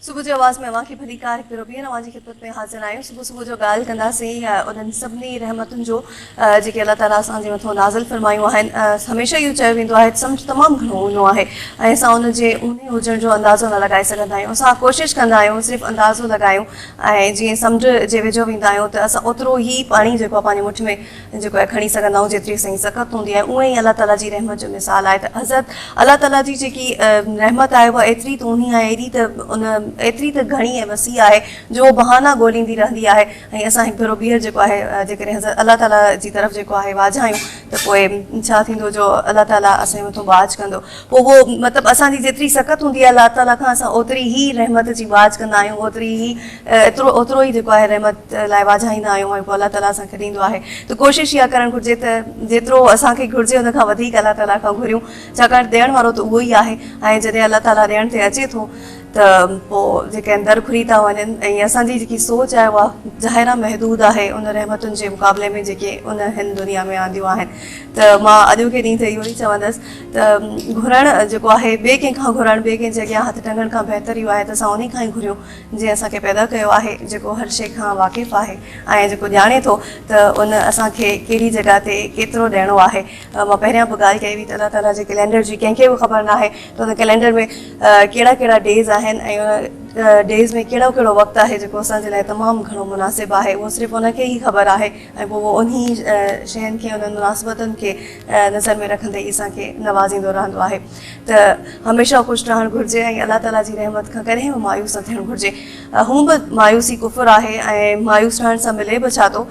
सुबह जो आवाज़ में अवां खे भली कार हिकु भेरो अवां जी ख़िदमत में हाज़िर आहियूं। सुबुह सुबुह जो ॻाल्हि कंदासीं उन्हनि सभिनी रहमतुनि जो जेके अलाह ताला असांजे मथां नाज़िल फरमायूं आहिनि। हमेशह इहो चयो वेंदो आहे सम्झ तमामु घणो हूंदो आहे ऐं असां उनजे ऊने हुजण जो अंदाज़ो न लॻाए सघंदा आहियूं। असां कोशिशि कंदा आहियूं सिर्फ़ु अंदाज़ो लॻायूं ऐं जीअं सम्झ जे वेझो वेंदा आहियूं त असां ओतिरो ई पाणी जेको आहे पंहिंजे मुठ में जेको आहे खणी सघंदा आहियूं जेतिरी असांजी सख़त हूंदी आहे। उअं ई अलाह ताला जी रहमत जो मिसाल आहे त हज़रत अलाह ताला जी जेकी रहमत आहे उहा एतिरी तूनी आहे एतिरी त घणी ऐं वसी आहे जो बहाना ॻोल्हींदी रहंदी आहे ऐं असां हिकु भेरो ॿीहर जेको आहे जेकॾहिं हज़रत अलाह ताला जी तरफ़ जेको आहे वाझायूं त पोइ छा थींदो जो अलाह ताला असांजे मथां बाज कंदो। पोइ उहो मतिलबु असांजी जेतिरी सख़त हूंदी आहे अलाह ताला खां असां ओतिरी ई रहमत जी बाज कंदा आहियूं, ओतिरी ई ओतिरो ई जेको आहे रहमत लाइ वाझाईंदा आहियूं ऐं पोइ अलाह ताला असांखे ॾींदो आहे। त कोशिशि इहा करणु घुरिजे त जेतिरो असांखे घुरिजे उन खां वधीक अलाह ताला खां घुरियूं, छाकाणि ॾियण वारो त उहो ई आहे ऐं जॾहिं अलाह ताला ॾियण ते अचे थो त पोइ जेके आहिनि दर खुरी था वञनि ऐं असांजी जेकी सोच आहे उहा ज़ाहिरा महदूद आहे उन रहमतुनि जे मुक़ाबले में जेके उन हिन दुनिया में आंदियूं आहिनि। त मां अॼोके ॾींहुं ते इहो ई चवंदसि त घुरणु जेको आहे ॿिए कंहिंखां घुरणु ॿिए कंहिंजे अॻियां हथु टंगण खां बहितर इहो आहे त असां उन खां ई घुरियूं जंहिं असांखे पैदा कयो आहे, जेको हर शइ खां वाक़िफ़ु आहे ऐं जेको ॼाणे थो त उन असांखे कहिड़ी जॻह ते केतिरो ॾियणो आहे। मां पहिरियां बि ॻाल्हि कई हुई त अलाह ताला जे कैलेंडर जी कंहिंखे बि ख़बर न आहे त उन कैलेंडर में कहिड़ा कहिड़ा डेज़ आहिनि ऐं उन डेज़ में कहिड़ो कहिड़ो वक़्तु आहे जेको असांजे लाइ तमामु घणो मुनासिबु आहे। उहो सिर्फ़ु उनखे ई ख़बर आहे ऐं पोइ उहो उन शयुनि खे उन्हनि मुनासिबतुनि खे नज़र में रखंदे ई असांखे नवाज़ींदो रहंदो आहे। त हमेशह ख़ुशि रहणु घुरिजे ऐं अलाह ताला जी रहमत खां कॾहिं बि मायूस न थियणु घुरिजे। हूअं बि मायूसी कुफ़ुर आहे ऐं मायूस रहण सां मिले बि छा थो,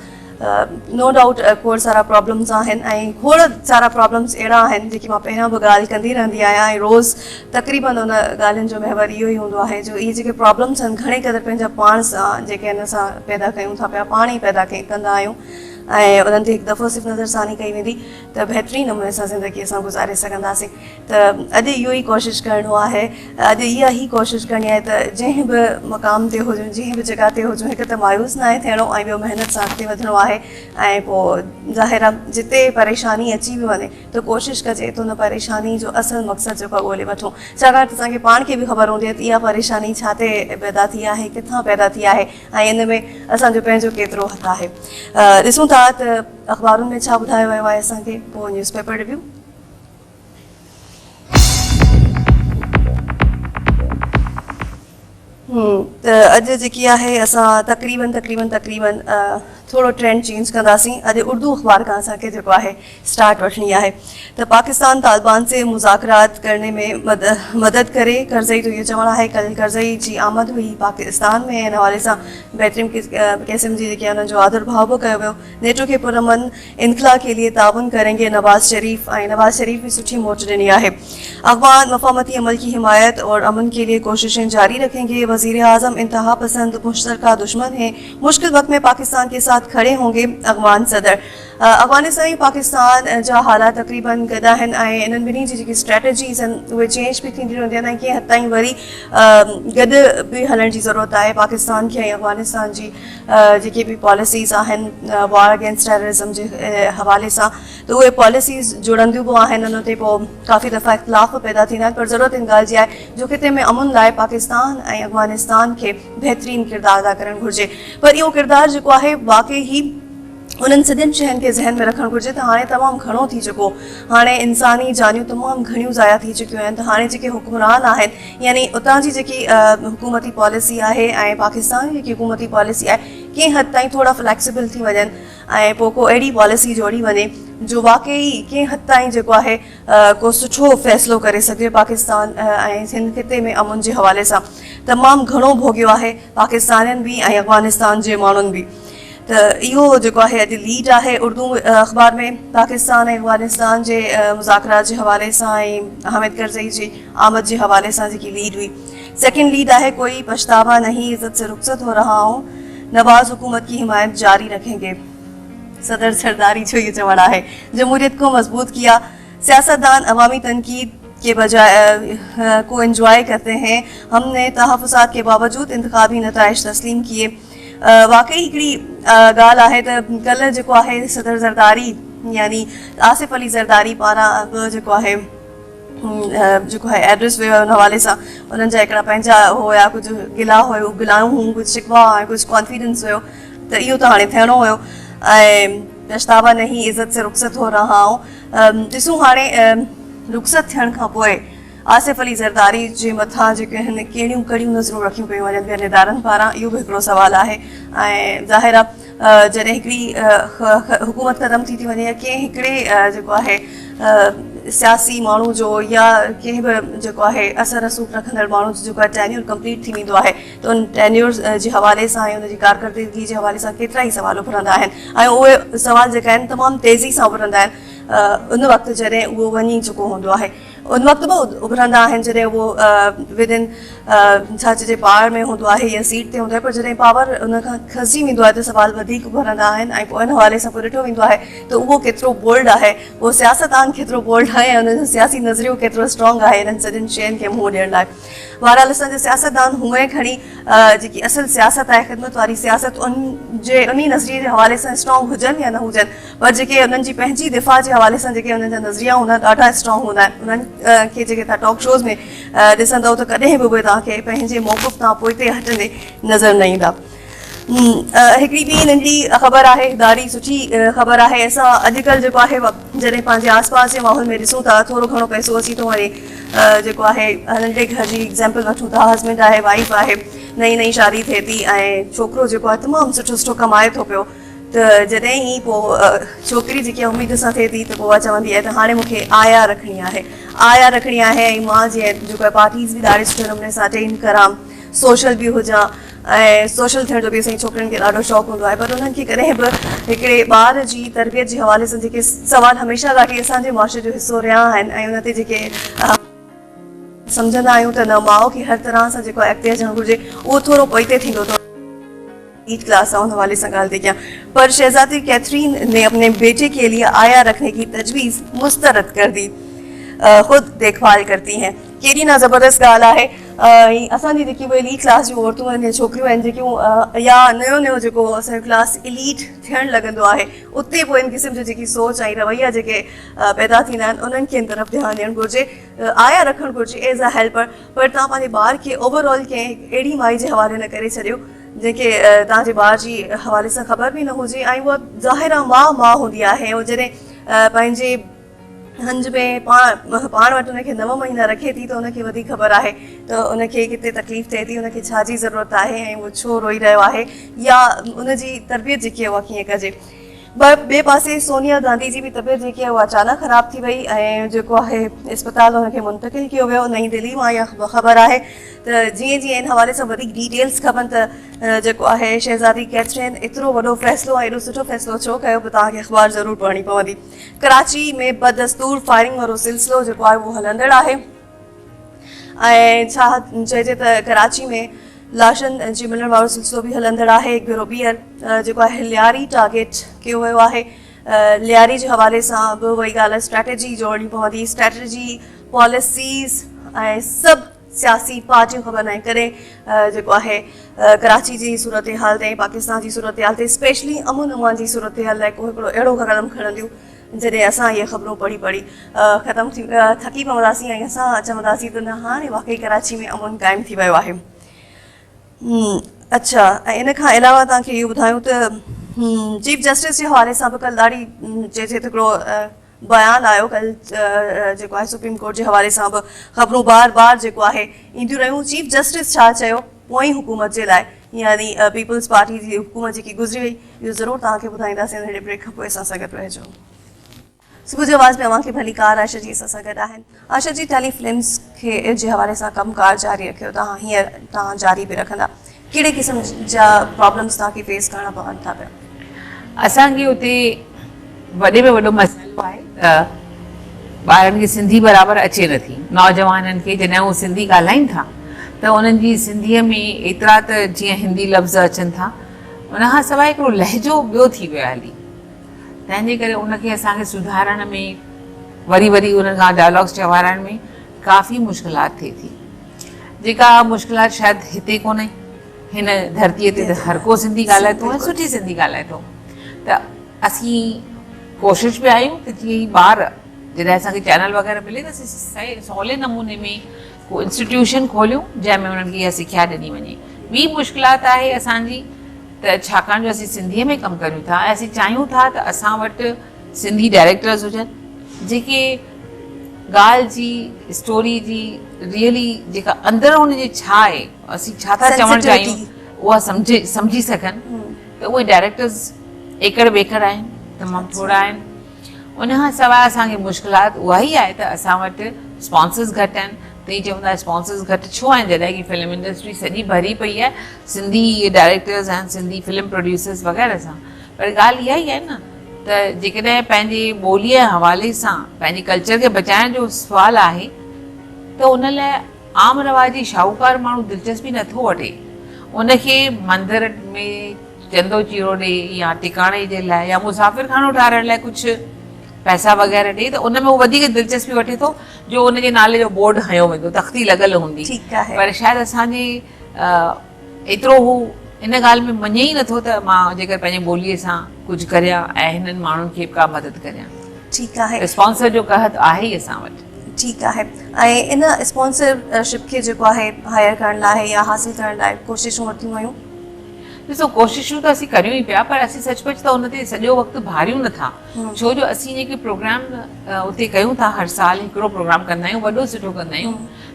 नो डाउट खोड़ सारा प्रॉब्लम्स आहिनि ऐं खोड़ सारा प्रॉब्लम्स अहिड़ा आहिनि जेकी मां पहिरियां बि ॻाल्हि कंदी रहंदी आहियां ऐं रोज़ु तक़रीबन उन ॻाल्हियुनि जो महवर इहो ई हूंदो आहे जो इहे जेके प्रॉब्लम्स आहिनि घणे क़दुरु पंहिंजा पाण सां जेके आहिनि असां पैदा कयूं था पिया, पाण ई पैदा कंदा आहियूं ऐं उन्हनि ते हिकु दफ़ो सिर्फ़ु नज़रसानी कई वेंदी त बहितरीनु नमूने सां ज़िंदगी असां गुज़ारे सघंदासीं। त अॼु इहो ई कोशिशि करिणो आहे, अॼु इहा ई कोशिशि करणी आहे त जंहिं बि मक़ाम ते हुजूं, जंहिं बि जॻह ते हुजूं, हिकु त मायूस न आहे थियणो ऐं ॿियो महिनत सां अॻिते वधिणो आहे ऐं पोइ ज़ाहिर आहे जिते परेशानी अची बि वञे त कोशिशि कजे त उन परेशानी जो असुलु मक़सदु जेको आहे ॻोल्हे वठूं, छाकाणि त असांखे पाण खे बि ख़बर हूंदी आहे त इहा परेशानी छा ते पैदा थी आहे, किथां पैदा थी आहे ऐं इन में असांजो पंहिंजो केतिरो हथु आहे। ॾिसूं था त अख़बारुनि में छा ॿुधायो वियो आहे असांखे, पोइ न्यूज़पेपर रिव्यू। त अॼु जेकी आहे असां तक़रीबन थोरो ट्रेंड चेंज कंदासीं। अॼु उर्दू अख़बार खां असांखे जेको आहे स्टार्ट वठणी आहे त पाकिस्तान तालिबान से मुज़ाकरात करने में मदद करे। करज़ई जो इहो चवणु आहे कल करज़ई जी आमद हुई पाकिस्तान में, हिन हवाले सां बहितरीन क़िस्म जी जेकी आहे हुननि जो आदरभाव बि कयो वियो। नेटो खे पुरअमन इनखला के लिए ताउन करेंगे नवाज़ शरीफ, ऐं नवाज़ शरीफ भी सुठी मोट ॾिनी आहे। अफ़गान मफ़ामती अमल की हिमायत और अमन के लिए कोशिशें जारी रखेंगे। वज़ीर आज़म इंतहा पसंद मुश्तरका दुश्मन हैं, मुश्किल वक्त में पाकिस्तान के साथ खड़े होंगे अफ़गान सदर। अफ़गानिस्तान ऐं पाकिस्तान जा हालात तक़रीबन गॾु आहिनि ऐं इन्हनि ॿिन्ही जी जेकी स्ट्रेटजीज़ आहिनि उहे चेंज बि थींदी रहंदियूं आहिनि ऐं कंहिं हद ताईं वरी गॾु बि हलण जी ज़रूरत आहे। पाकिस्तान खे ऐं अफ़गानिस्तान जी जेके बि पॉलिसीज़ आहिनि वॉर अगेंस्ट टेररिज़म जे हवाले सां त उहे पॉलिसीज़ जुड़ंदियूं बि आहिनि, उन ते पोइ काफ़ी दफ़ा इख़्तिलाफ़ पैदा थींदा आहिनि। पर ज़रूरत इन ॻाल्हि जी आहे जो ख़िते में अमुन लाइ पाकिस्तान ऐं अफ़गानिस्तान खे बहितरीनु किरदारु अदा करणु घुरिजे। पर इहो किरदारु जेको आहे वाक़ई ई उन्हनि सॼनि शयुनि खे ज़हन में रखणु घुरिजे त हाणे तमामु घणो थी चुको, हाणे इंसानी जानियूं तमामु घणियूं ज़ाया थी चुकियूं आहिनि। त हाणे जेके हुक्मरान आहिनि यानी उतां जी जेकी हुकूमती पॉलिसी आहे ऐं पाकिस्तान जी जेकी हुकूमती पॉलिसी आहे कंहिं हद ताईं थोरा फ्लैक्सिबल थी वञनि ऐं पोइ को अहिड़ी पॉलिसी जोड़ी वञे जो वाक़ई कंहिं हद ताईं जेको आहे को सुठो फ़ैसिलो करे सघे। पाकिस्तान ऐं हिन ख़िते में अमुन जे हवाले सां तमामु घणो भोॻियो आहे पाकिस्तानियुनि बि ऐं अफ़गानिस्तान जे माण्हुनि बि। त इहो जेको आहे अॼु लीड आहे उर्दू अख़बार में पाकिस्तान ऐं अफ़गानिस्तान जे मुज़ाकरात जे हवाले सां ऐं हामिद करज़ई जी आमद जे हवाले सां जेकी लीड हुई। सेकेंड लीड आहे कोई पछतावा नहीं, इज़्ज़त से रुख़सत हो रहा हूँ, नवाज़ हुकूमत की हिमायत जारी रखेंगे। सदर सरदारी जो ये चवण आहे जमहूरियत को मजबूत किया, सियासतदान अवामी तनकीद के बजाय को एंजॉय करते हैं, हमने तहफ़्फ़ुज़ात के बावजूद इंतखाबी नताइज तस्लीम किए। वाक़ई हिकिड़ी ॻाल्हि आहे त कल्ह जेको आहे सदर ज़रदारी यानी आसिफ़ अली ज़रदारी पारां जेको आहे जेको आहे एड्रेस वियो हुन हवाले सां उन्हनि जा हिकिड़ा पंहिंजा हुया कुझु गिला हुयो गिलायूं हुयूं कुझु शिकवा ऐं कुझु कॉन्फिडेंस हुयो त इहो त हाणे थियणो हुयो ऐं पछतावा नहीं इज़त से रुख़सत हो रहा हूं ॾिसूं हाणे रुख़सत थियण खां पोइ आसिफ अली ज़रदारी जे मथां जेके आहिनि कहिड़ियूं कड़ियूं नज़रूं रखियूं पियूं वञनि ॿियनि इदारनि पारां इहो बि हिकिड़ो सुवालु आहे ऐं ज़ाहिर आहे जॾहिं हिकिड़ी हुकूमत ख़तमु थी वञे या कंहिं हिकिड़े जेको आहे सियासी माण्हू जो या कंहिं बि जेको आहे असर रसूख़ रखंदड़ माण्हू जो जेको आहे टेन्यूर कंप्लीट थी वेंदो आहे त उन टेन्यूर जे हवाले सां ऐं उनजी कारकर्दगी जे हवाले सां केतिरा ई सुवाल उभरंदा आहिनि ऐं उहे सुवाल जेका आहिनि तमामु तेज़ी सां उभरंदा आहिनि उन वक़्तु जॾहिं उहो वञी चुको हूंदो आहे उन वक़्तु बि उभरंदा आहिनि जॾहिं उहो विदिन छा चइजे पावर में हूंदो आहे या सीट ते हूंदो आहे पर जॾहिं पावर उन खां खसी वेंदो आहे त सुवाल वधीक उभरंदा आहिनि ऐं पोइ इन हवाले सां पोइ ॾिठो वेंदो आहे त उहो केतिरो बोल्ड आहे उहो सियासतदान केतिरो बोल्ड आहे ऐं उनजो सियासी नज़रियो केतिरो स्ट्रॉन्ग आहे इन्हनि सॼिनि शयुनि खे मुंहुं ॾियण लाइ बहरहाल असांजा सियासतदान हूअं खणी जेकी असल सियासत आहे ख़िदमत वारी सियासत उन नज़रिए जे हवाले सां स्ट्रॉन्ग हुजनि या न हुजनि पर जेके उन्हनि जी पंहिंजी दिफ़ा जे हवाले सां जेके उन्हनि जा नज़रिया हूंदा ॾाढा स्ट्रॉन्ग हूंदा आहिनि उन्हनि खे जेके तव्हां टॉक शोज़ में ॾिसंदव त कॾहिं बि उहे तव्हांखे पंहिंजे मौक़ुफ़ तां पोइ ते हटंदे नज़र न ईंदा हिकिड़ी ॿी नंढी ख़बर आहे ॾाढी सुठी ख़बर आहे असां अॼुकल्ह जेको आहे जॾहिं पंहिंजे आस पास जे माहौल में ॾिसूं था थोरो घणो पैसो अची थो वञे जेको आहे नंढे घर जी एग्ज़ाम्पल वठूं था हस्बैंड आहे वाइफ आहे नई नई शादी थिए थी ऐं छोकिरो जेको आहे तमामु सुठो सुठो कमाए थो पियो त जॾहिं ई पोइ छोकिरी जेकी आहे उमेद सां थिए थी त पोइ उहा चवंदी आहे त हाणे मूंखे आया रखणी आहे ऐं मां जीअं जेको आहे पार्टीज़ बि ॾाढे सुठे नमूने सां अटेंड करां सोशल बि हुजां ऐं सोशल थियण जो बि असांजी छोकिरियुनि खे ॾाढो शौक़ु हूंदो आहे पर उन्हनि खे कॾहिं बि हिकिड़े ॿार जी तरबियत जे हवाले सां जेके सवाल हमेशह लाइ असांजे मुआशरे जो हिसो रहिया आहिनि ऐं उन ते जेके सम्झंदा आहियूं त न माउ खे हर तरह सां जेको आहे अॻिते अचणु घुरिजे उहो थोरो पोइते थींदो अथव क्लास उन हवाले से गाल थी क्या पर शहजादी कैथरीन ने अपने बेटे के लिए आया रखने की तजवीज़ मुस्तरद कर दी खुद देखभाल करती हैं केड़ी ना ज़बरदस्त गाल है असांजी जेकी उहे एलीट क्लास जूं औरतूं आहिनि या छोकिरियूं आहिनि जेकियूं या नयो नयो जेको असांजो क्लास एलीट थियणु लॻंदो आहे उते पोइ इन क़िस्म जो जेकी सोच ऐं रवैया जेके पैदा थींदा आहिनि उन्हनि खे इन तरफ़ ध्यानु ॾियणु घुरिजे आया रखणु घुरिजे एज़ अ हेल्पर पर तव्हां पंहिंजे ॿार खे ओवरऑल कंहिं अहिड़ी माई जे हवाले न करे छॾियो जेके तव्हांजे ॿार जी हवाले सां ख़बर बि न हुजे ऐं उहा ज़ाहिर आहे माउ हूंदी आहे ऐं जॾहिं पंहिंजे हंज में पाण वटि उनखे 9 महीना रखे थी त उनखे वधीक ख़बर आहे त उनखे किथे तकलीफ़ थिए थी उनखे छा जी ज़रूरत आहे ऐं उहो छो रोई रहियो आहे या उनजी तरबियत जेकी आहे उहा कीअं कजे ॿिए पासे सोनिया गांधी जी बि तबियत जेकी आहे उहा अचानक ख़राब थी वई ऐं जेको आहे इस्पताल हुनखे मुंतक़िल कयो वियो नईं दिल्ली मां इहा ख़बर आहे त जीअं जीअं इन हवाले सां वधीक डिटेल्स खपनि त जेको आहे शहज़ादी कैथरीन एतिरो वॾो फ़ैसिलो ऐं एॾो सुठो फ़ैसिलो छो कयो बि तव्हांखे अख़बार ज़रूरु पढ़णी पवंदी कराची में बदस्तूर फायरिंग वारो सिलसिलो जेको आहे उहो हलंदड़ आहे ऐं छा चइजे त कराची में लाशन जी मिलण वारो सिलसिलो बि हलंदड़ आहे हिकु भेरो ॿीहर जेको आहे लियारी टारगेट कयो वियो आहे लियारी जे हवाले सां बि वई ॻाल्हि आहे स्ट्रैटेजी जोड़णी पवंदी स्ट्रैटेजी पॉलिसीज़ ऐं सभु सियासी पार्टियूं ख़बर न करे जेको आहे कराची जी सूरत हाल ते पाकिस्तान जी सूरत हाल ते स्पेशली अमन अमान जी सूरत हाल लाइ को हिकिड़ो अहिड़ो क़दम खणंदियूं जॾहिं असां इहे ख़बरूं पढ़ी ख़तमु थी थकी पवंदासीं ऐं असां चवंदासीं त न हाणे वाक़ई कराची में अमन क़ाइमु थी वियो आहे अच्छा ऐं इन खां अलावा तव्हांखे इहो ॿुधायूं त चीफ जस्टिस जे हवाले सां बि कल्ह ॾाढी चइजे त हिकिड़ो बयानु आयो कल्ह जेको आहे सुप्रीम कोर्ट जे हवाले सां बि ख़बरूं बार जेको आहे ईंदियूं रहियूं चीफ जस्टिस छा चयो पोइ हुकूमत जे लाइ यानी पीपल्स पार्टी जी हुकूमत जेकी गुज़री वई इहो ज़रूरु तव्हांखे ॿुधाईंदासीं हिन ब्रेक खां पोइ असां सां गॾु रहिजो सुबुह जो आवाज़ में अव्हांखे भली कार आशा जी असां सां गॾु आहिनि आशा जी टेलीफिल्म्स खे जे हवाले सां कमकार जारी रखियो तव्हां जारी बि रखंदा कहिड़े क़िस्म जा प्रॉब्लम्स तव्हांखे फेस करणा पवनि था पिया असांखे उते वॾे में वॾो मसइलो आहे त ॿारनि खे सिंधी बराबरि अचे नथी नौजवाननि खे जॾहिं उहे सिंधी ॻाल्हाइनि था त उन्हनि जी सिंधीअ में एतिरा त जीअं हिंदी लफ़्ज़ अचनि था उनखां सवाइ हिकिड़ो लहजो ॿियो थी वियो आहे हली तंहिंजे करे उनखे असांखे सुधारण में वरी उन्हनि खां डायलॉग्स चवाइण में काफ़ी मुश्किलात थिए थी जेका मुश्किलात शायदि हिते कोन्हे हिन धरतीअ ते त हर को सिंधी ॻाल्हाए थो ऐं सुठी सिंधी ॻाल्हाए थो त असीं कोशिशि पिया आहियूं त जीअं ई ॿार जॾहिं असांखे चैनल वग़ैरह मिले त असीं सवले नमूने में को इंस्टीट्यूशन खोलियूं जंहिंमें उन्हनि खे इहा सिखिया ॾिनी वञे। ॿी मुश्किलात आहे असांजी त छाकाणि जो असीं सिंधीअ में कमु करियूं था ऐं असीं चाहियूं था त असां वटि सिंधी डायरेक्टर्स हुजनि जेके ॻाल्हि जी स्टोरी जी रियली जेका अंदरि हुनजी छा आहे असीं छा था चवणु चाहियूं उहा सम्झी सघनि। त उहे डायरेक्टर्स एकड़ बेकड़ आहिनि, तमामु थोरा आहिनि। उन खां सवाइ असांखे मुश्किलात उहा ई आहे त असां वटि स्पॉन्सर्स घटि आहिनि। त ई चवंदा स्पॉन्सर्स घटि छो आहिनि जॾहिं की फिल्म इंडस्ट्री सॼी भरी पई आहे सिंधी डायरेक्टर्स ऐं सिंधी फिल्म प्रोड्यूसर्स वग़ैरह सां। पर ॻाल्हि इहा ई आहे न त जेकॾहिं पंहिंजे ॿोलीअ हवाले सां पंहिंजे कल्चर खे बचाइण जो सुवालु आहे त उन लाइ आम रवाजी शाहूकार माण्हू दिलचस्पी नथो वठे। उनखे मंदर में चंदो चीरो ॾे या टिकाणे जे लाइ या मुसाफ़िर खानो ठाहिण लाइ कुझु पैसा वग़ैरह ॾे त उन में उहो वधीक दिलचस्पी वठे थो जो उनजे नाले जो बोर्ड हयो वेंदो, तख़्ती लॻल हूंदी। पर शायदि असांजे एतिरो हू इन ॻाल्हि में मञे ई नथो त मां जेकर पंहिंजे ॿोलीअ सां कुझु करियां ऐं हिननि माण्हुनि खे का मदद करियां। ठीकु आहे, स्पॉन्सर जो कहत आहे ई असां वटि। ठीकु आहे। ऐं इन स्पॉन्सरशिप खे जेको आहे हायर करण लाइ या हासिल करण लाइ कोशिशूं वरितियूं वयूं। ॾिसो कोशिशूं त असीं करियूं ई पिया, पर असीं सचमुच त उन ते सॼो वक़्तु भारियूं नथा। छो जो असीं जेके प्रोग्राम उते कयूं था हर साल हिकिड़ो प्रोग्राम कंदा आहियूं, वॾो सुठो कंदा आहियूं,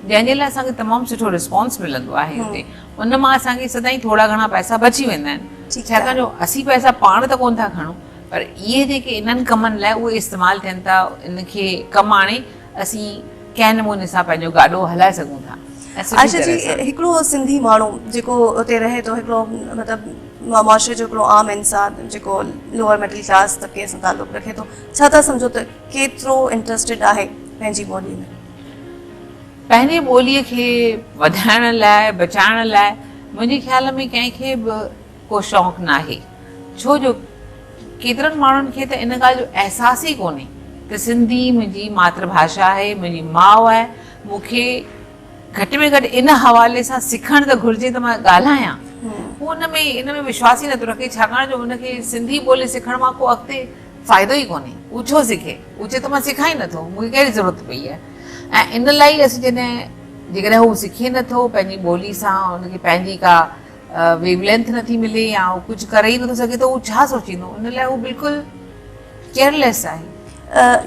जंहिंजे लाइ असांखे तमामु सुठो रिस्पॉन्स मिलंदो आहे हुते। उन मां असांखे सदाईं थोरा घणा पैसा बची वेंदा आहिनि। छाकाणि जो असीं पैसा पाण त कोन था खणूं, पर इहे जेके इन्हनि कमनि लाइ उहे इस्तेमालु थियनि था, इनखे कमु आणे असीं कंहिं नमूने सां पंहिंजो गाॾो हलाए सघूं था। आशा जी, हिकिड़ो सिंधी माण्हू जेको उते रहे थो, हिकिड़ो मतिलबु मुआशरे जो हिकिड़ो आम इंसान जेको लोअर मिडिल क्लास तबके सां तालुक़ु रखे थो, छा था सम्झो त केतिरो इंट्रस्टेड आहे पंहिंजी ॿोलीअ में? पंहिंजे ॿोलीअ खे वधाइण लाइ बचाइण लाइ मुंहिंजे ख़्याल में कंहिंखे बि को शौक़ु न आहे। छो जो केतिरनि माण्हुनि खे त इन ॻाल्हि जो अहसासु ई कोन्हे त सिंधी मुंहिंजी मातृभाषा आहे, मुंहिंजी माउ आहे। मूंखे घटि में घटि इन हवाले सां सिखणु त घुरिजे त मां ॻाल्हायां। हू इन में विश्वास ई नथो रखे, छाकाणि जो हुनखे सिंधी ॿोली सिखण मां को अॻिते फ़ाइदो ई कोन्हे। हू छो सिखे? हू चए त मां सिखां ई नथो, मूंखे कहिड़ी ज़रूरत पई आहे। ऐं इन लाइ असीं जेकॾहिं हू सिखे नथो पंहिंजी ॿोली सां, हुनखे पंहिंजी का वेवलेंथ नथी मिले या हू कुझु करे ई नथो सघे त हू छा सोचींदो? उन लाइ हू बिल्कुलु केयरलेस आहे।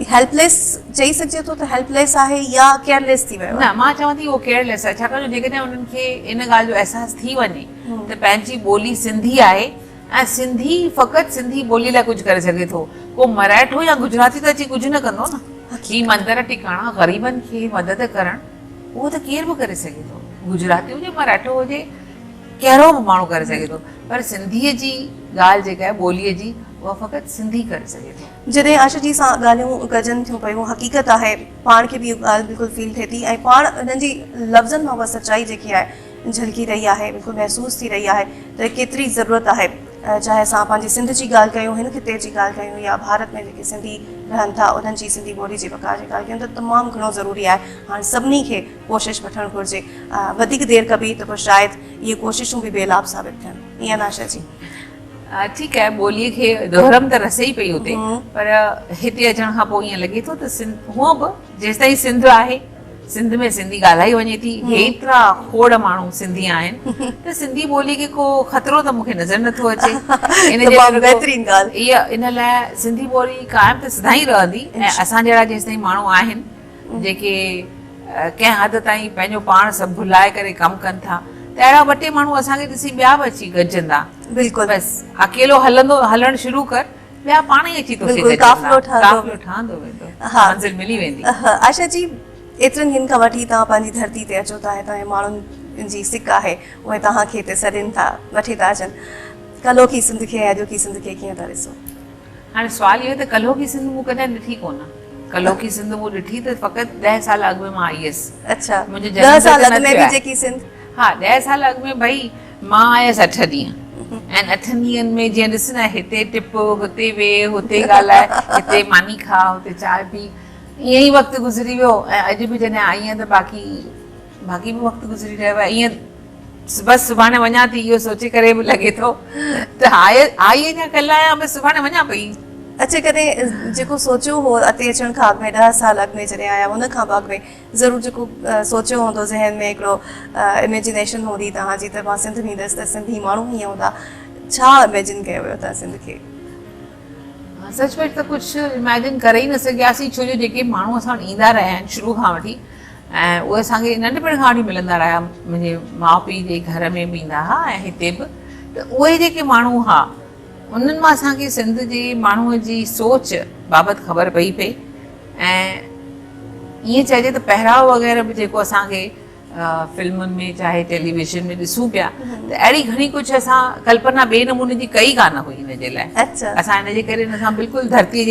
हेल्पलेस चई सघिजे थो त हेल्पलेस आहे या केयरलेस थी वियो? न, मां चवां थी उहो केयरलेस आहे। छाकाणि जो जेकॾहिं उन्हनि खे इन ॻाल्हि जो अहसासु थी वञे त पंहिंजी ॿोली सिंधी आहे ऐं सिंधी फ़क़ति सिंधी ॿोली लाइ कुझु करे सघे थो। को मराठो या गुजराती त अची कुझु न कंदो न। ही मंदर टिकाणा ग़रीबनि खे मदद करणु उहो त केर बि करे सघे थो, गुजराती हुजे मराठो हुजे कहिड़ो बि माण्हू करे सघे थो। पर सिंधीअ जी ॻाल्हि जेका आहे ॿोलीअ जी उहा फ़क़ति सिंधी करे सघे थो। जॾहिं आशा जी सां ॻाल्हियूं गजनि थियूं पियूं, हक़ीक़त आहे पाण खे बि इहा ॻाल्हि बिल्कुलु फील थिए थी ऐं पाण उन्हनि जी लफ़्ज़नि मां उहा सचाई जेकी आहे झलकी रही आहे, बिल्कुलु महसूसु थी रही आहे त केतिरी ज़रूरत आहे। चाहे असां पंहिंजी सिंध जी ॻाल्हि कयूं, हिन खिते जी ॻाल्हि कयूं या भारत में जेके सिंधी रहनि था उन्हनि जी सिंधी ॿोली जे बक़ाउ जी ॻाल्हि कयूं त तमामु घणो ज़रूरी आहे। हाणे सभिनी खे कोशिशि वठणु घुरिजे। वधीक देरि कबी त पोइ शायदि इहे कोशिशूं बि बेलाभ साबित थियनि। ईअं न आशा जी? ठीकु आहे, ॿोलीअ खे दोहरम त रसे ई पई हुते, पर हिते अचण खां पोइ ईअं लॻे थो त हूअं बि जेसि ताईं सिंध आहे, सिंध में सिंधी ॻाल्हाई वञे थी, हेतिरा खोड़ माण्हू सिंधी आहिनि त सिंधी ॿोलीअ खे को ख़तरो त मूंखे नज़र नथो अचे। इन लाइ सिंधी ॿोली क़ाइमु त सदाईं रहंदी ऐं असां जहिड़ा जेसि ताईं माण्हू आहिनि जेके कंहिं हद ताईं पंहिंजो पाण सभु भुलाए करे कमु कनि था, त अहिड़ा ॿ टे माण्हू असांखे ॾिसी ॿिया बि अची गॾजंदा। बिल्कुलु, बसि अकेलो हलणु शुरू कर, ॿिया पाण ई अची ठहंदो वेंदो, मंज़िल मिली वेंदी। आशा जी, एतिरनि ॾींहंनि खां वठी तव्हां पंहिंजी धरती ते अचो था, हितां माण्हुनि जी सिक आहे उहे तव्हांखे हिते सॾनि था, वठी था अचनि। कलोकी सिंध खे, अॼोकी सिंध खे कीअं था ॾिसो? हाणे सुवालु इहो त कलोकी सिंध मूं कॾहिं ॾिठी कोन। कलोकी सिंध मूं ॾिठी त फ़क़ति 10 साल अॻु में मां आई हुयसि। अच्छा, मुंहिंजे 10 साल अॻु में बि जेकी सिंध? हा, 10 साल अॻु में भई मां आयसि 8 ॾींहं ऐं 8 ॾींहंनि में जीअं ॾिस न, हिते टिप, हुते वेह, हुते ॻाल्हाए, हिते मानी खा, हुते चांहि पी, ईअं ई वक़्तु गुज़री वियो। ऐं अॼु बि जॾहिं आई आहियां त बाक़ी बि वक़्तु गुज़री रहियो आहे। ईअं बसि सुभाणे वञा थी इहो सोचे करे बि लॻे थो त आई अञा कल्ह आहियां, बसि सुभाणे वञा पई। अच्छा कॾहिं जेको सोचियो हो अते अचण खां अॻु में 10 साल अॻु में जॾहिं आया उन खां अॻु में ज़रूरु जेको सोचियो हूंदो ज़हन में हिकिड़ो इमेजिनेशन हूंदी तव्हांजी त मां सिंध ईंदसि त सिंधी माण्हू हीअं हूंदा छा इमेजिन कयो हुयो तव्हां सिंध खे सचमुच त कुझु इमेजिन करे ई न सघियासीं छो जो जेके माण्हू असां वटि ईंदा रहिया आहिनि शुरू खां वठी ऐं उहे असांखे नंढपण खां वठी मिलंदा रहिया मुंहिंजे माउ पीउ जे घर में बि ईंदा हुआ ऐं हिते बि त उहे जेके माण्हू हुआ उन्हनि मां असांखे सिंध जे माण्हूअ जी सोच बाबति ख़बर पई पई ऐं ईअं चइजे त पहिराव वग़ैरह बि जेको असांखे फिल्मुनि में चाहे टेलीविज़न में ॾिसूं पिया त अहिड़ी घणी कुझु असां कल्पना ॿिए नमूने जी कई कान हुई हिन जे लाइ अच्छा असां हिन जे करे हिन सां बिल्कुलु धरती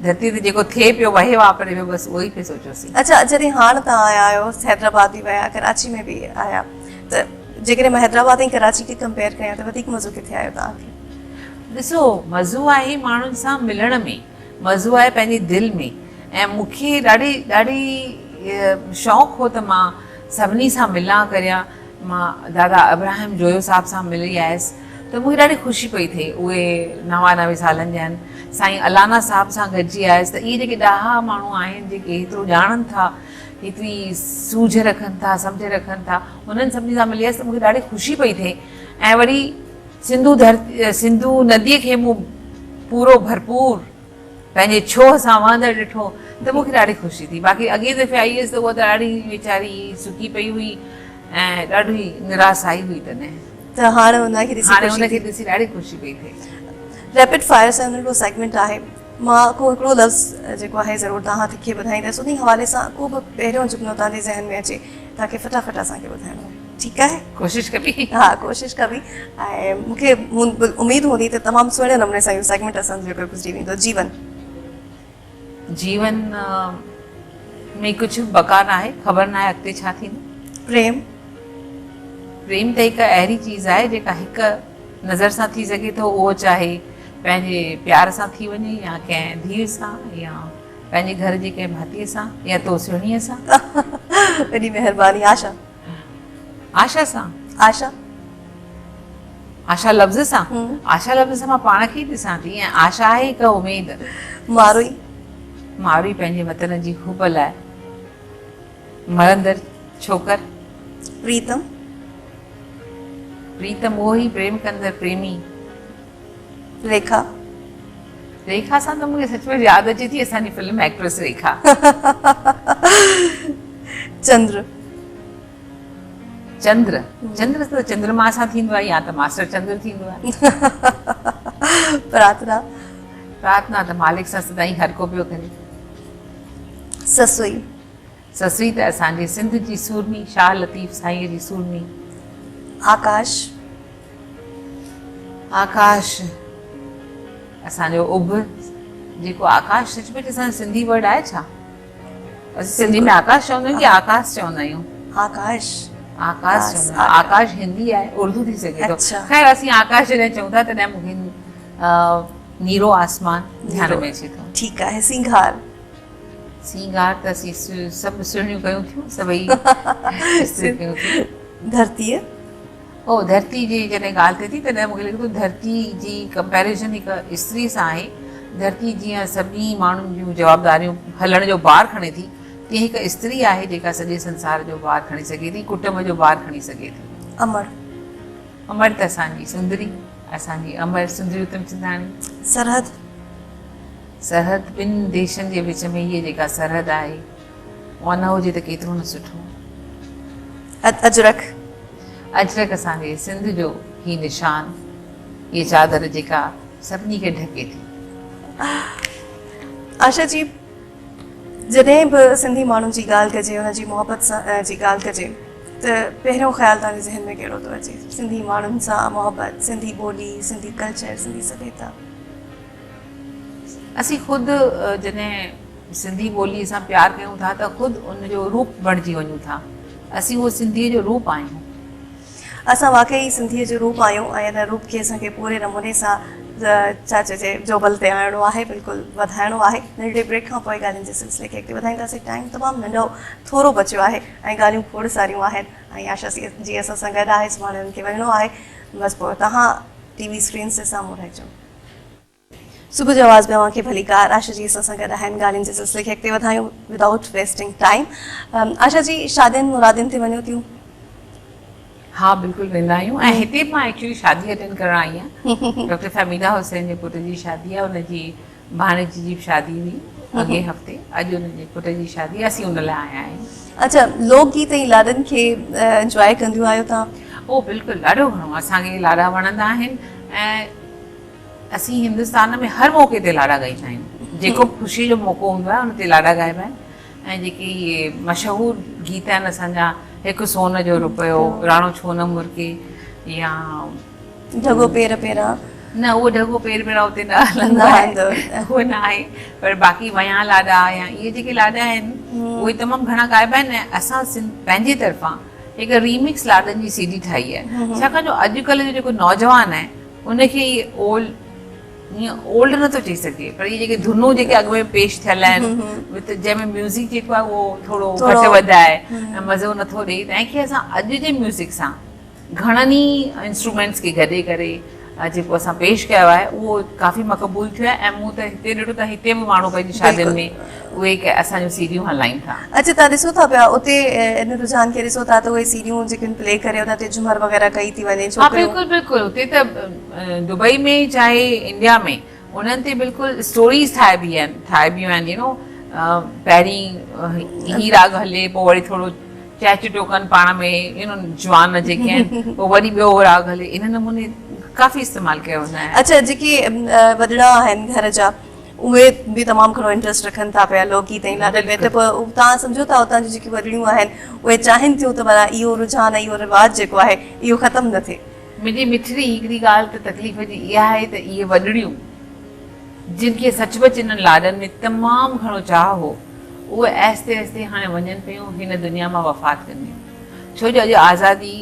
ते जेको थिए पियो वहे वापरे पियो बसि उहो ई पियो सोचियोसीं अच्छा जॾहिं हाणे तव्हां आया आहियो हैदराबाद बि विया कराची में बि आया त जेकॾहिं मां हैदराबाद ऐं कराची खे कंपेयर कयां त वधीक मज़ो किथे आयो तव्हांखे ॾिसो मज़ो आहे माण्हुनि सां मिलण में मज़ो आहे पंहिंजे दिलि में ऐं मूंखे ॾाढी शौक़ु हो त मां सभिनी सां मिलां करियां मां दादा अब्राहिम जोयो साहिब सां मिली आयसि त मूंखे ॾाढी ख़ुशी पई थिए उहे 99 सालनि जा आहिनि साईं अलाना साहिब सां गॾिजी आयसि त इहे जेके ॾाढा माण्हू आहिनि जेके हेतिरो ॼाणनि था हेतिरी सूझ रखनि था सम्झ रखनि था उन्हनि सभिनी सां मिली आयसि त मूंखे ॾाढी ख़ुशी पई थिए ऐं वरी सिंधू नदीअ खे मूं पूरो भरपूर पंहिंजे छोह सां वहंदड़ ॾिठो त मूंखे ॾाढी ख़ुशी थी बाक़ी अॻे दफ़े आई हुअसि त उहा त ॾाढी वीचारी सुकी पई हुई ऐं ॾाढी निराश आई हुई तॾहिं त हाणे हुनखे ॾिसी ॾाढी ख़ुशी पई थिए रैपिड फायर सां हिकिड़ो सेगमेंट आहे मां को हिकिड़ो लफ़्ज़ जेको आहे ज़रूरु तव्हांखे ॿुधाईंदसि उन हवाले सां को बि पहिरियों जुमिलो तव्हांजे ज़हन में अचे तव्हांखे फटाफट असांखे ॿुधाइणो आहे ठीकु आहे कोशिशि कबी हा कोशिशि कबी ऐं मूंखे उमेदु हूंदी त तमामु सुहिणे नमूने सां इहो सेगमेंट असांजो गुज़री वेंदो जीवन में कुझु बका न आहे ख़बर न आहे अॻिते छा थींदो प्रेम त हिकु अहिड़ी चीज़ आहे जेका हिकु नज़र सां थी सघे थो उहो चाहे पंहिंजे प्यार सां थी वञे या कंहिं धीअ सां या पंहिंजे घर जे कंहिं भातीअ सां या तो सुहिणीअ सां वॾी महिरबानी आशा सां आशा लफ़्ज़ सां आशा लफ़्ज़ सां मां पाण खे ई ॾिसां थी ऐं आशा आहे हिकु उमेद मारोई पंहिंजे वतन जी खूब लाइ मरंदड़ छोकर प्रीतम उहो ई प्रेम कंदड़ प्रेमी रेखा सां त मूंखे सचमुच यादि अचे थी असांजी फिल्म एक्ट्रेस रेखा चंद्र त चंद्रमा सां थींदो आहे या त मास्टर चंद्र थींदो आहे प्रार्थना त मालिक सां सदाईं हर को पियो करे ससुई त असांजे सिंध जी सूरमी शाह लतीफ़ साईं जी सूरमी आकाश असांजो उभ जेको आकाश सचमुच असांजो सिंधी वर्ड आहे छा असां सिंधी में आकाश चवंदा आहियूं कि आकाश चवंदा आहियूं आकाश हिंदी आहे उर्दू थी सघे थो ख़ैर असीं आकाश जॾहिं चऊं था तॾहिं मूंखे नीरो आसमान ध्यान में अचे थो ठीकु आहे सींगार त असीं सभु सुहिणियूं कयूं थियूं सभई धरती जी जॾहिं ॻाल्हि थिए थी तॾहिं मूंखे लॻे थो धरती जी कंपेरिज़न हिकु स्त्री सां आहे धरती जीअं सभिनी माण्हुनि जूं जवाबदारियूं हलण जो भार खणे थी तीअं हिकु स्त्री आहे जेका सॼे संसार जो भार खणी सघे थी कुटुंब जो भार खणी सघे थी अमर त असांजी सुंदरी असांजी अमर सुंदरी उतमचंदाणी सरहद ॿिनि देशनि जे विच में इहा जेका सरहद आहे उहा न हुजे त केतिरो न सुठो अजरक असांजे सिंध जो ही निशान ये चादर जेका सभिनी खे ढके थी आशा जी जॾहिं बि सिंधी माण्हुनि जी ॻाल्हि कजे हुनजी मोहबत सां जी ॻाल्हि कजे त पहिरियों ख़्यालु तव्हांजे ज़हन में कहिड़ो थो अचे सिंधी माण्हुनि सां मोहबत सिंधी ॿोली सिंधी कल्चर सिंधी सभ्यता असीं ख़ुदि जॾहिं सिंधी ॿोलीअ सां प्यारु कयूं था त ख़ुदि उनजो रूप बणिजी वञूं था असीं उहो सिंधीअ जो रूप आहियूं असां वाक़ई सिंधीअ जो रूप आहियूं ऐं हिन रूप खे असांखे पूरे नमूने सां छा चइजे जोबल ते आणिणो आहे बिल्कुलु वधाइणो आहे नंढे ब्रेक खां पोइ ॻाल्हियुनि जे सिलसिले खे अॻिते वधाईंदासीं टाइम तमामु नंढो थोरो बचियो आहे ऐं ॻाल्हियूं खोड़ सारियूं आहिनि ऐं आशा जी असां सां गॾु आहे सुभाणे हुननि खे वञिणो आहे बसि पोइ तव्हां टीवी स्क्रीन जे साम्हूं रहिजो सुबुह जो आवाज़ में अवांखे भली कार आशा जी असां गॾु आहिनि ॻाल्हियुनि जे सिलसिले खे अॻिते वधायूं without wasting time. Asha ji शादियुनि मुरादियुनि ते वञो थियूं? हाँ बिल्कुलु वेंदा आहियूं ऐं हिते मां एक्चुअली शादी अटेंड करण आई आहियां। डॉक्टर फमीदा हुसैन जे पुट जी शादी आहे, हुनजी भाणेजी जी शादी हुई अॻे हफ़्ते, अॼु हुनजे पुट जी शादी आहे, असीं हुन लाइ आया आहियूं। अच्छा, लोकगीत ऐं लाॾनि खे एंजॉय कंदियूं आहियो तव्हां? ओ बिल्कुलु, ॾाढो घणो असांखे लाॾा वणंदा आहिनि ऐं असीं हिंदुस्तान में हर मौक़े ते लाॾा ॻाईंदा आहियूं। जेको ख़ुशी जो मौक़ो हूंदो आहे हुन ते लाॾा ॻाइबा आहिनि। ऐं जेके इहे मशहूरु गीत आहिनि असांजा, हिकु सोन जो रुपयो, राणो छो न मुर्के, या ढगो पेर पेरा, न उहो ढगो पेर पेरा उते न हलंदो आहे, उहो न आहे, पर बाक़ी वया लाॾा या इहे जेके लाॾा आहिनि उहे तमामु घणा ॻाइबा आहिनि। ऐं असां पंहिंजे तरफ़ां हिकु रीमिक्स लाॾनि जी सीडी ठाही आहे, छाकाणि जो अॼुकल्ह जो जेको नौजवान आहे उनखे ईअं ओल्ड नथो चई सघे, पर इहे जेके धुनूं जेके अॻु में पेश थियल आहिनि जंहिंमें म्यूज़िक जेको आहे उहो थोरो घटि वधि आहे ऐं मज़ो नथो ॾिए, तंहिंखे असां अॼु जे म्यूज़िक सां घणनि ई इंस्ट्रूमेंट्स खे गॾे करे जेको असां पेश कयो आहे उहो काफ़ी मक़बूल थियो आहे। ऐं मूं त हिते ॾिठो त हिते बि माण्हू पंहिंजी शादियुनि में उहे असांजूं सीडियूं हलाइनि था। अच्छा, तव्हां ॾिसो था पिया उते इन रुझान खे ॾिसो था त उहे सीडियूं जेके प्ले करे उन ते झूमर वग़ैरह कई थी वञे? हाँ बिल्कुलु बिल्कुलु, हुते त दुबई में चाहे इंडिया में उन्हनि ते बिल्कुलु स्टोरीज़ ठाहिबियूं आहिनि, यू नो पहिरीं ही राग हले, पोइ वरी थोरो चहचटो कनि पाण में, यू नो जवान जेके आहिनि, पोइ वरी ॿियो राग हले, इन नमूने काफ़ी इस्तेमालु कयो वेंदो आहे। अच्छा, जेके वॾड़ा आहिनि घर जा उहे बि तमामु घणो इंट्रस्ट रखनि था पिया लोकगीत ऐं लाॾनि में, त पोइ तव्हां सम्झो था उतां जी जेकी वॾड़ियूं आहिनि उहे चाहिनि थियूं त भला इहो रुझान इहो रिवाज जेको आहे इहो ख़तमु न थिए? मुंहिंजी मिठड़ी हिकिड़ी ॻाल्हि त तकलीफ़ जी इहा आहे त इहे वॾड़ियूं जिन खे सचुपचु इन्हनि लाॾनि में तमामु घणो चाह हो, उहे आहिस्ते आहिस्ते हाणे वञनि पियूं हिन दुनिया मां वफ़ात कंदियूं। छो जो अॼु आज़ादी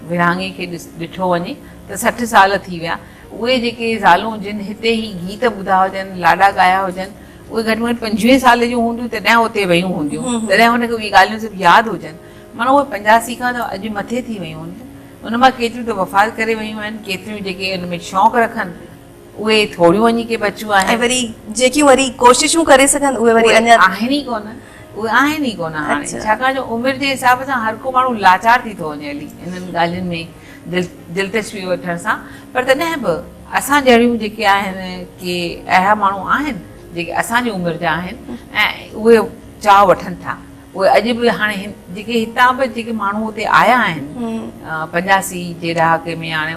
विरहाङे खे ॾिठो वञे त 60 साल थी विया। उहे जेके ज़ालूं जिन हिते ई गीत ॿुधा हुजनि, लाॾा ॻाया हुजनि, उहे घटि में घटि 25 साल जूं हूंदियूं तॾहिं उते वेयूं हूंदियूं, तॾहिं हुनखे उहे ॻाल्हियूं सिर्फ़ु यादि हुजनि। माना उहे 85 खां त अॼु मथे थी वियूं आहिनि, उन मां केतिरियूं त वफ़ात करे वियूं आहिनि, केतिरियूं जेके उन में शौक़ु रखनि उहे थोरियूं वञी के बचियूं आहिनि, वरी जेकियूं वरी कोशिशूं करे सघनि उहे वरी अञा आहिनि ई कोन, उहे आहिनि ई कोन हाणे। छाकाणि जो उमिरि जे हिसाब सां हर को माण्हू लाचार थी थो वञे हली इन्हनि ॻाल्हियुनि में दिलचस्पी वठण सां। पर तॾहिं बि असां जहिड़ियूं जेके आहिनि के अहिड़ा माण्हू आहिनि जेके असांजी उमिरि जा आहिनि ऐं उहे चाह वठनि था। उहे अॼु बि हाणे जेके हितां बि जेके माण्हू हुते आया आहिनि 85 जे ॾहाके में, हाणे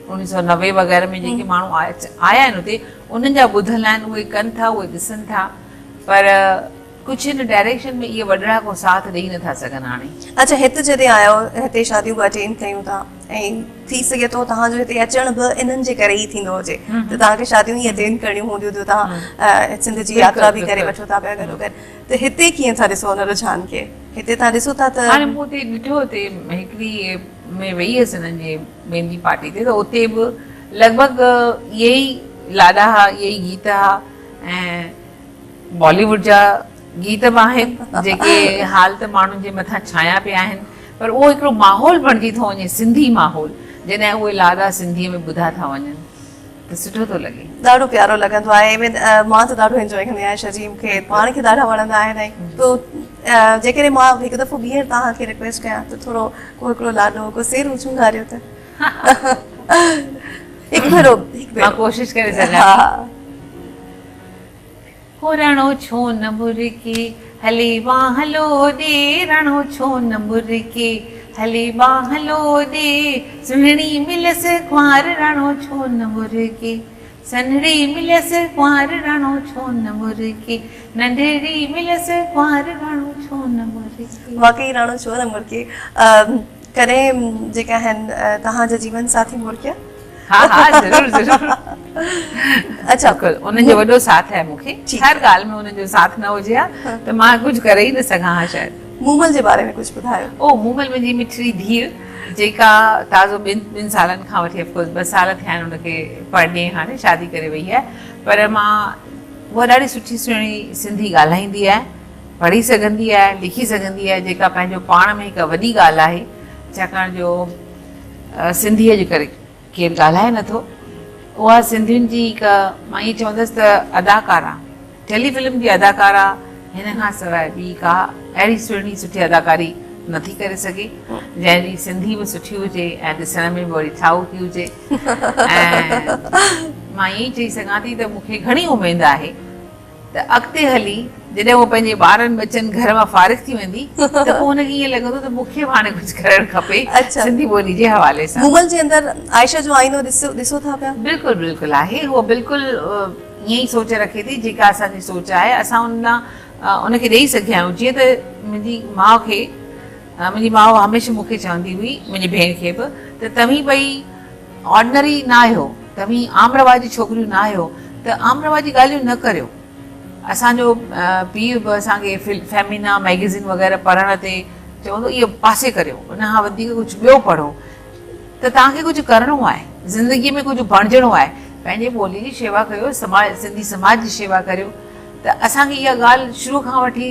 1990 वग़ैरह में जेके माण्हू आया आहिनि हुते, उन्हनि जा ॿुधल आहिनि, उहे कनि था, उहे ॾिसनि था, पर कुझु हिन डायरेक्शन में इहे वॾड़ा को साथ ॾेई नथा सघनि हाणे। अच्छा, हिते जॾहिं आयो, हिते शादियूं अटेंड कयूं था ऐं थी सघे थो तव्हांजो हिते अचण बि इन्हनि जे करे ई थींदो हुजे त तव्हांखे शादियूं ई अटेंड करणियूं हूंदियूं, त तव्हां सिंध जी यात्रा बि करे वठो था पिया गॾोगॾु, त हिते कीअं था ॾिसो हुन रुझान खे? हिते तव्हां ॾिसो था त हाणे मूं हुते ॾिठो, हुते हिकिड़ी में वेई हुअसि हिननि जे मेहंदी पार्टी ते, त उते बि लॻभॻि इहे ई लाॾा हुआ, इहे ई गीत हुआ ऐं बॉलीवुड जा गीत बि आहिनि जेके हाल त माण्हुनि जे मथां छाया पिया आहिनि, पर उहो हिकिड़ो माहौल बणिजी थो वञे, सिंधी माहौल, जॾहिं उहे लाॾा सिंधीअ में ॿुधा था वञनि त सुठो थो लॻे, ॾाढो प्यारो लॻंदो आहे। मां त ॾाढो एंजॉय कंदी आहियां आशा जी, मूंखे पाण खे ॾाढा वणंदा आहिनि। ऐं पोइ जेकॾहिं मां हिकु दफ़ो ॿीहर तव्हांखे रिक्वेस्ट कयां त थोरो को हिकिड़ो लाॾो को सेर ऊचूं ॻारियो त हिकु भेरो मां कोशिशि करे सघां। हो रणो छो न मुर्के हले बाहलो दे, रणो छो न मुर्के हले बाहलो दे, सुनड़ी मिलस कुंवार रणो छो न मुर्के, सनड़ी मिलस कुंवार रणो छो न मुर्के, नंढड़ी मिलस कुंवार रणो छो न मुर्के। वाकई रणो छो न मुर्के। कॾहिं जेके आहिनि तव्हांजा जीवन साथी मुर्किया? हाँ हाँ ज़रूर ज़रूर। अच्छा, उन्हनि जो वॾो साथ आहे मूंखे, हर ॻाल्हि में उन्हनि जो साथ न हुजे हा त मां कुझु करे ई न सघां हा शायदि। मूमल जे बारे में कुझु ॿुधायो? ओ मूमल मुंहिंजी मिठड़ी धीउ जेका ताज़ो ॿिनि सालनि खां वठी ऑफकोर्स 2 साल थिया आहिनि हुनखे पढ़णे, हाणे शादी करे वई आहे, पर मां उहा ॾाढी सुठी सुहिणी सिंधी ॻाल्हाईंदी आहे, पढ़ी सघंदी आहे, लिखी सघंदी आहे, जेका पंहिंजो पाण में हिकु वॾी ॻाल्हि आहे, छाकाणि जो सिंधीअ जे करे केरु ॻाल्हाए नथो, उहा सिंधियुनि जी हिकु मां ईअं चवंदसि त अदाकारा टेलीफिल्म जी अदाकारा हिन खां सवाइ ॿी का अहिड़ी सुहिणी सुठी अदाकारी नथी करे सघे जंहिंजी सिंधी बि सुठी हुजे ऐं ॾिसण में बि वरी ठाहु थी हुजे ऐं मां ईअं चई सघां थी त मूंखे घणी उमेदु आहे त अॻिते हली जॾहिं उहो पंहिंजे ॿारनि बच्चनि घर मां फारिग थी वेंदी त पोइ हुनखे ईअं लॻंदो त मूंखे बि हाणे कुझु करणु खपे सिंधी ॿोली जे हवाले सां मुगल जे अंदरि आयशा जो आईनो ॾिसो था पिया बिल्कुलु बिल्कुलु आहे उहो बिल्कुलु ईअं ई सोच रखे थी जेका असांजी सोच आहे असां उनखे ॾेई सघिया आहियूं जीअं त मुंहिंजी माउ हमेशह मूंखे चवंदी हुई मुंहिंजी भेण खे बि त तव्हीं भई ऑर्डिनरी न आहियो तव्हीं आम रवाज जी छोकिरियूं न आहियो त आम रवाज जी ॻाल्हियूं न करियो असांजो पीउ बि असांखे फेमिना मैगज़ीन वग़ैरह पढ़ण ते चवंदो इहो पासे करियो उन खां वधीक कुझु ॿियो पढ़ो त तव्हांखे कुझु करिणो आहे ज़िंदगीअ में कुझु बणिजणो आहे पंहिंजे ॿोली जी शेवा कयो सिंधी समाज जी शेवा करियो त असांखे इहा ॻाल्हि शुरू खां वठी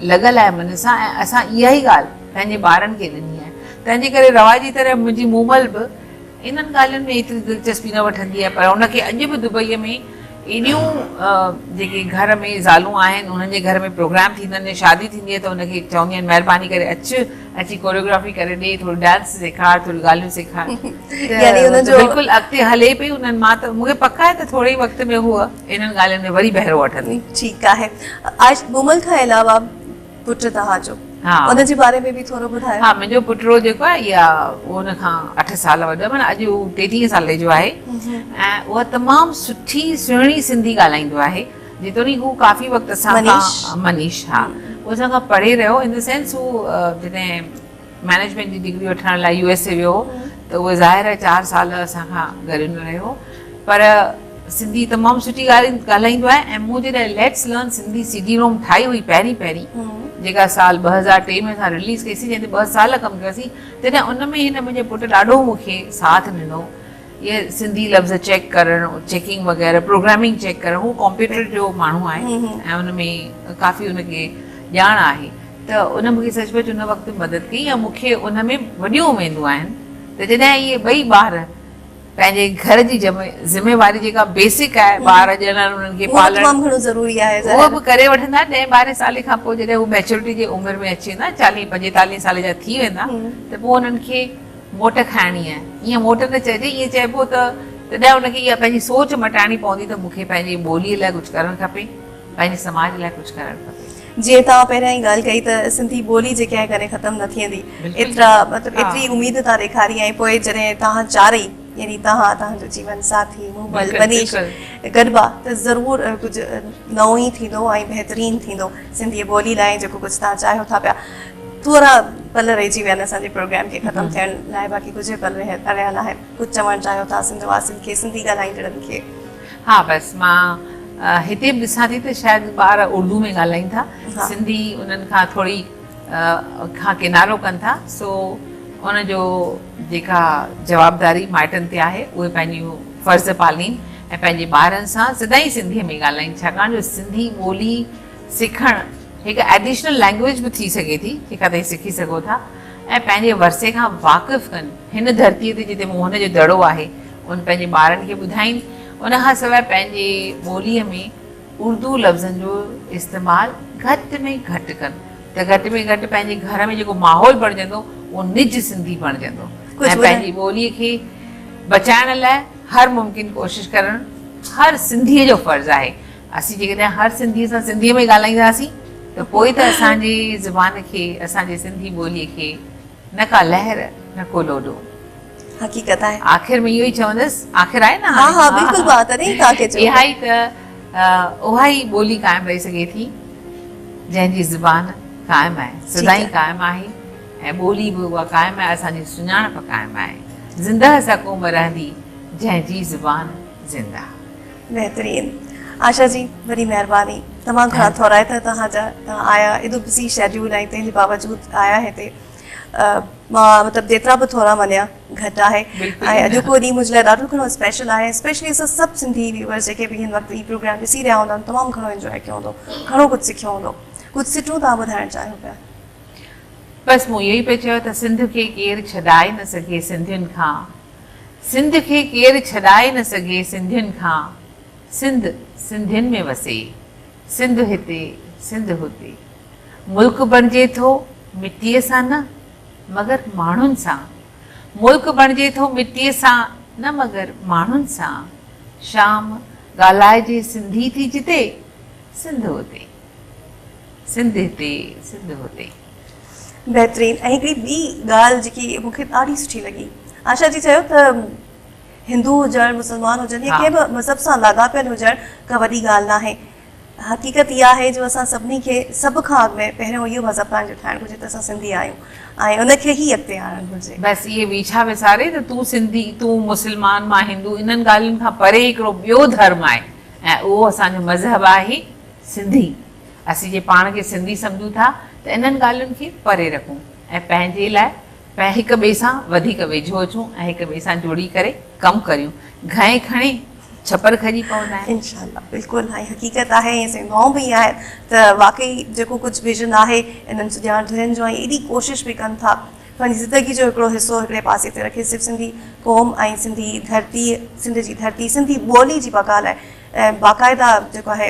लॻल आहे मन सां ऐं असां इहा ई ॻाल्हि पंहिंजे ॿारनि खे ॾिनी आहे तंहिंजे करे रवाजी तरह मुंहिंजी मूमल बि इन्हनि ॻाल्हियुनि में एतिरी दिलचस्पी न वठंदी आहे पर हुनखे अॼु बि दुबईअ में एॾियूं जेके घर में ज़ालूं आहिनि उन्हनि जे घर में प्रोग्राम थींदा आहिनि शादी थींदी आहे त हुनखे चवंदी आहिनि महिरबानी करे अची कोरियोग्राफी करे ॾे थोरो डांस सेखार थोरी ॻाल्हियूं सेखार बिल्कुलु अॻिते हले पई उन्हनि मां त मूंखे पक आहे त थोरे ई वक़्त में हूअ इन्हनि ॻाल्हियुनि में वरी बहिरो वठंदी ठीकु आहे मूमल खां अलावा पुटु तव्हांजो उनजे बारे में बि थोरो ॿुधायो हा मुंहिंजो पुटु जेको आहे इहा उन खां 8 साल वॾो माना अॼु उहो 33 साले जो आहे ऐं उहा तमामु सुठी सुहिणी सिंधी ॻाल्हाईंदो आहे जेतोणीकि हू काफ़ी वक़्तु असां मनीष हा उहो असां खां पढ़े रहियो इन द सेंस हू जॾहिं मैनेजमेंट जी डिग्री वठण लाइ USA वियो त उहो ज़ाहिर आहे 4 साल असां खां गॾु न रहियो पर सिंधी तमामु सुठी ॻाल्हाईंदो आहे ऐं मूं जॾहिं लेट्स लर्न सिंधी CD रोम ठाही हुई पहिरीं जेका साल 2003 में असां रिलीज़ कईसीं जंहिं ते 2 साल कमु कयोसीं तॾहिं उन में हिन मुंहिंजे पुटु ॾाढो मूंखे साथ ॾिनो इहे सिंधी लफ़्ज़ चेक करणु चेकिंग वग़ैरह प्रोग्रामिंग चेक करणु हू कंप्यूटर जो माण्हू आहे ऐं उन में काफ़ी उनखे ॼाण आहे त उन मूंखे सचमुच उन वक़्तु मदद कई ऐं मूंखे उन में वॾियूं उमेदूं आहिनि त जॾहिं इहे ॿई ॿार पंहिंजे घर जी ज़िमेवारी जेका बेसिक आहे ॿार ॼणणु उन्हनि खे पालणु ज़रूरी आहे उहो बि करे वठंदा 10-12 साल खां पोइ जॾहिं हू मैच्योरिटी जी उमिरि में अची वेंदा 40-45 साल जा थी वेंदा त पोइ उन्हनि खे मोट खाइणी आहे ईअं मोट न चइजे ईअं चइबो त तॾहिं उनखे इहा पंहिंजी सोच मटाइणी पवंदी त मूंखे पंहिंजी ॿोलीअ लाइ कुझु करणु खपे पंहिंजे समाज लाइ कुझु करणु खपे जीअं तव्हां पहिरियां ई ॻाल्हि कई त सिंधी ॿोली जेके आहे कॾहिं ख़तमु न थींदी एतिरा मतिलबु एतिरी उमेद तव्हां ॾेखारी ऐं पोइ जॾहिं तव्हां चारई यानी तव्हांजो जीवन साथी मूमल मनीष गॾिबा त ज़रूरु कुझु नओं ई थींदो ऐं बहितरीनु थींदो सिंधी ॿोली लाइ जेको कुझु तव्हां चाहियो था पिया थोरा पल रहिजी विया आहिनि असांजे प्रोग्राम खे ख़तमु थियण लाइ बाक़ी कुझु पल रहियल आहे कुझु चवणु चाहियो था सिंध वासियुनि खे सिंधी ॻाल्हाईंदड़नि खे हा बसि मां हिते बि ॾिसां थी त शायदि ॿार उर्दू में ॻाल्हाइनि था सिंधी उन्हनि खां थोरी खां किनारो कनि था सो उनजो जेका जवाबदारी माइटनि ते आहे उहे पंहिंजूं फ़र्ज़ पालीनि ऐं पंहिंजे ॿारनि सां सदाईं सिंधीअ में ॻाल्हाइनि छाकाणि जो सिंधी ॿोली सिखणु हिकु एडिशनल लैंग्वेज बि थी सघे थी जेका तव्हां सिखी सघो था ऐं पंहिंजे वरसे खां वाक़ुफ़ु कनि हिन धरतीअ ते जिते मोहन जो दड़ो आहे उन पंहिंजे ॿारनि खे ॿुधाइनि उन खां सवाइ पंहिंजे ॿोलीअ में उर्दू लफ़्ज़नि जो इस्तेमालु घटि में घटि कनि त घटि में घटि पंहिंजे घर में जेको माहौल बणिजंदो उहो निज सिंधी बणिजंदो ऐं पंहिंजी ॿोलीअ खे बचाइण लाइ हर मुमकिन कोशिशि करणु हर सिंधीअ जो फ़र्ज़ु आहे असीं जेकॾहिं हर सिंधीअ सां सिंधीअ में ॻाल्हाईंदासीं त पोइ त असांजी ज़ुबान खे असांजी सिंधी ॿोलीअ खे न का लहर न को लोॾो हक़ीक़त आहे आख़िर में इहो ई चवंदसि आख़िर आहे न हा बिल्कुलु बात आहे इहा ई त उहा ई ॿोली क़ाइमु रही सघे थी जंहिंजी ज़ुबान क़ाइमु आहे सदाईं क़ाइमु आहे ऐं ॿोली बि उहा क़ाइमु आहे असांजी सुञाणप क़ाइमु आहे ज़िंदह सां क़ौम रहंदी जंहिंजी ज़ुबान ज़िंदा बहितरीनु आशा जी वरी महिरबानी तमामु घणा थोरा त तव्हां आया एॾो बिज़ी शेड्यूल ऐं तंहिंजे बावजूदि आया हिते मां मतिलबु जेतिरा बि थोरा मञिया घटि आहे ऐं अॼु को ॾींहुं मुंहिंजे लाइ ॾाढो घणो स्पेशल आहे स्पेशली असां सभु सिंधी व्यूअर्स जेके बि हिन वक़्तु ई प्रोग्राम ॾिसी रहिया हूंदा तमामु घणो इंजॉय कयो हूंदो घणो कुझु सिखियो हूंदो कुझु सिटूं तव्हां ॿुधाइणु चाहियो पिया बसि मूं इहो ई पियो चयो त सिंध खे केरु छॾाए न सघे सिंधियुनि खां सिंध खे केरु छॾाए न सघे सिंधियुनि खां, सिंध सिंधियुनि में वसे, सिंध हिते सिंध हुते, मुल्क बणिजे थो मिटीअ सां न मगर माण्हुनि सां, मुल्क बणिजे थो मिटीअ सां न मगर माण्हुनि सां, शाम ॻाल्हाइजे सिंधी थी जिते, सिंध हुते, सिंध हिते सिंध हुते। बहितरीन। ऐं हिकिड़ी ॿी ॻाल्हि जेकी मूंखे ॾाढी सुठी लॻी, आशा जी चयो त हिंदू हुजणु मुस्लमान हुजनि या कंहिं बि मज़हब सां लाॻापियल हुजणु का वॾी ॻाल्हि न आहे। हक़ीक़त इहा आहे जो असां सभिनी खे सभ खां अॻु में पहिरियों इहो मज़हब पंहिंजो ठाहिणु घुरिजे त असां सिंधी आहियूं ऐं उनखे ई अॻिते आणणु घुरिजे। बसि इहे बीछा विसारे त तूं सिंधी तूं मुस्लमान मां हिंदू, इन्हनि ॻाल्हियुनि खां परे हिकिड़ो ॿियो धर्म आहे ऐं उहो असांजो मज़हब आहे सिंधी। असीं जे पाण खे सिंधी सम्झूं था त इन्हनि ॻाल्हियुनि खे परे रखूं ऐं पंहिंजे लाइ हिक ॿिए सां वधीक वेझो अचूं ऐं हिक ॿिए सां जुड़ी करे कमु करियूं। घणे खणी छपर खॼी पवंदा आहिनि। इंशाल्लाह बिल्कुलु। ऐं हक़ीक़त आहे ऐं सेवाऊं बि आहे त वाक़ई जेको कुझु विजन आहे इन्हनि सुञाणनि जो ऐं एॾी कोशिशि बि कनि था पंहिंजी ज़िंदगी जो हिकिड़ो हिसो हिकिड़े पासे ते रखे सिर्फ़ु सिंधी क़ौम ऐं सिंधी धरती, सिंध जी धरती, सिंधी ॿोली जी बका लाइ ऐं बाक़ाइदा जेको आहे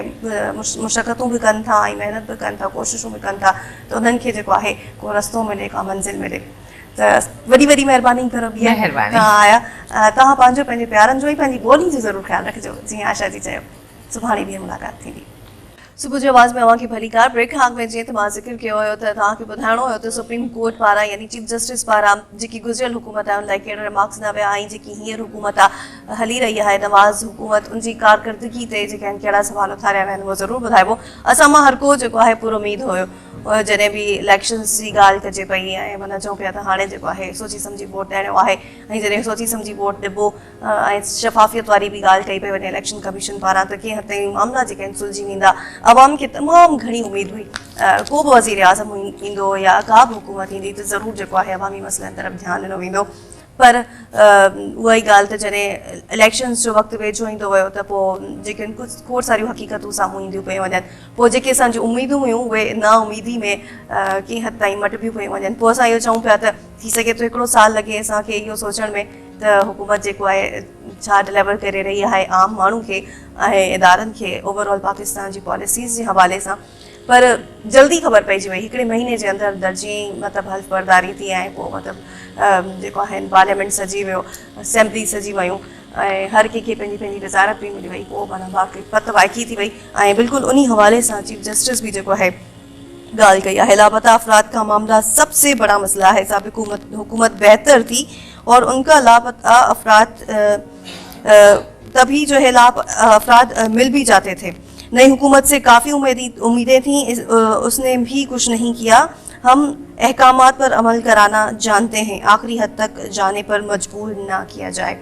मुशक़तूं बि कनि था ऐं महिनत बि कनि था, कोशिशूं बि कनि था त उन्हनि खे जेको आहे को रस्तो मिले, का मंज़िल मिले। त वॾी वॾी महिरबानी करो भैया तव्हां आया। तव्हां पंहिंजो पंहिंजे प्यारनि जो ऐं पंहिंजी ॿोली जो ज़रूरु ख़्यालु रखिजो। जीअं आशा जी चयो सुभाणे ॿी मुलाक़ात थींदी। सुबुह जो आवाज़ में अव्हांखे भली कार। ब्रेक खां अॻु में जीअं त मां ज़िक्र कयो हुयो त तव्हांखे ॿुधाइणो हुयो त सुप्रीम कोर्ट पारां यानी चीफ जस्टिस पारां जेकी गुज़िरियल हुकूमत आहे उन लाइ कहिड़ा रिमार्क्स न विया ऐं जेकी हींअर हुकूमत आहे हली रही आहे नवाज़ हुकूमत, उनजी कारकर्दगी ते जेके आहिनि कहिड़ा सवाल उथारिया विया आहिनि उहो ज़रूरु ॿुधाइबो। असां मां हर को जेको आहे पूरो उमेद हुयो जॾहिं बि इलेक्शन्स जी ॻाल्हि कजे पई ऐं माना चऊं पिया त हाणे जेको आहे सोची सम्झी वोट ॾियणो आहे ऐं जॾहिं सोची सम्झी वोट ॾिबो ऐं शफ़ाफ़ियत वारी बि ॻाल्हि कई पई वञे इलेक्शन कमीशन पारां त कंहिं हद ताईं मामला जेके आहिनि सुलझी वेंदा। अवाम खे तमामु घणी उमेद हुई को बि वज़ीर आज़म ईंदो या का बि हुकूमत ईंदी त ज़रूरु जेको आहे अवामी मसइलनि तरफ़ ध्यानु ॾिनो वेंदो। पर उहा ई ॻाल्हि त जॾहिं इलेक्शन्स जो वक़्तु वेझो ईंदो वियो त पोइ जेके कुझु खोड़ सारियूं हक़ीक़तूं साम्हूं ईंदियूं पियूं वञनि, पोइ जेके असांजूं उमेदूं हुयूं उहे ना उमेदी में कंहिं हद ताईं मटिबियूं पियूं वञनि। पोइ असां इहो चऊं पिया त थी सघे थो हिकिड़ो साल लॻे असांखे इहो सोचण में त हुकूमत जेको आहे छा डिलीवर करे रही आहे आम माण्हू खे ऐं इदारनि खे ओवरऑल पाकिस्तान जी पॉलिसीज़ जे हवाले सां। पर जल्दी ख़बर पइजी वई हिकिड़े महीने जे अंदरि दर्जी मतिलबु हल्फ़ बरदारी थी ऐं पोइ मतिलबु जेको आहिनि पार्लियामेंट सजी वियो, असेंबली सजी वियूं ऐं हर कंहिंखे पंहिंजी पंहिंजी वज़ारत बि मिली वई। पोइ माना बाक़ी पत वाइकी थी वई ऐं बिल्कुलु उन हवाले सां चीफ जस्टिस बि जेको आहे ॻाल्हि कई आहे। लापता अफराद का मामला सबसे बड़ा मसला है, साबिक़ हुकूमत बेहतर थी और उनका लापता अफराद तभी जो है अफराद मिल भी जाते थे। नई हुकूमत से काफ़ी उम्मीदें थीं, उसने भी कुछ नहीं किया। हम अहकामात पर अमल कराना जानते हैं, आखिरी हद तक जाने पर मजबूर ना किया जाए।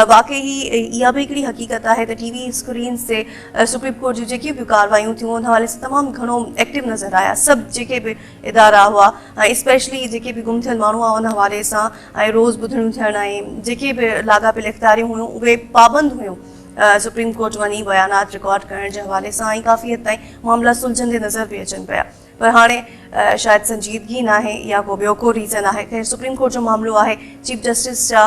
वाकई इहा बि हिकिड़ी हक़ीक़त आहे त टीवी स्क्रीन ते सुप्रीम कोर्ट जूं जेकियूं बि कारवायूं थियूं उन हवाले सां तमामु घणो एक्टिव नज़र आया सभु जेके बि इदारा हुआ ऐं स्पेशली जेके बि गुम थियल माण्हू हुआ उन हवाले सां ऐं रोज़ ॿुधणियूं थियण ऐं जेके बि लाॻापियल इख़्तियारियूं हुयूं उहे पाबंद हुयूं सुप्रीम कोर्ट वञी बयानात रिकॉर्ड करण जे हवाले सां ऐं काफ़ी हद ताईं मामला सुलझंदे नज़र बि अचनि पिया। पर हाणे शायदि संजीदगी न आहे या को ॿियो को रीज़न आहे। ख़ैर सुप्रीम कोर्ट जो मामिलो आहे, चीफ जस्टिस जा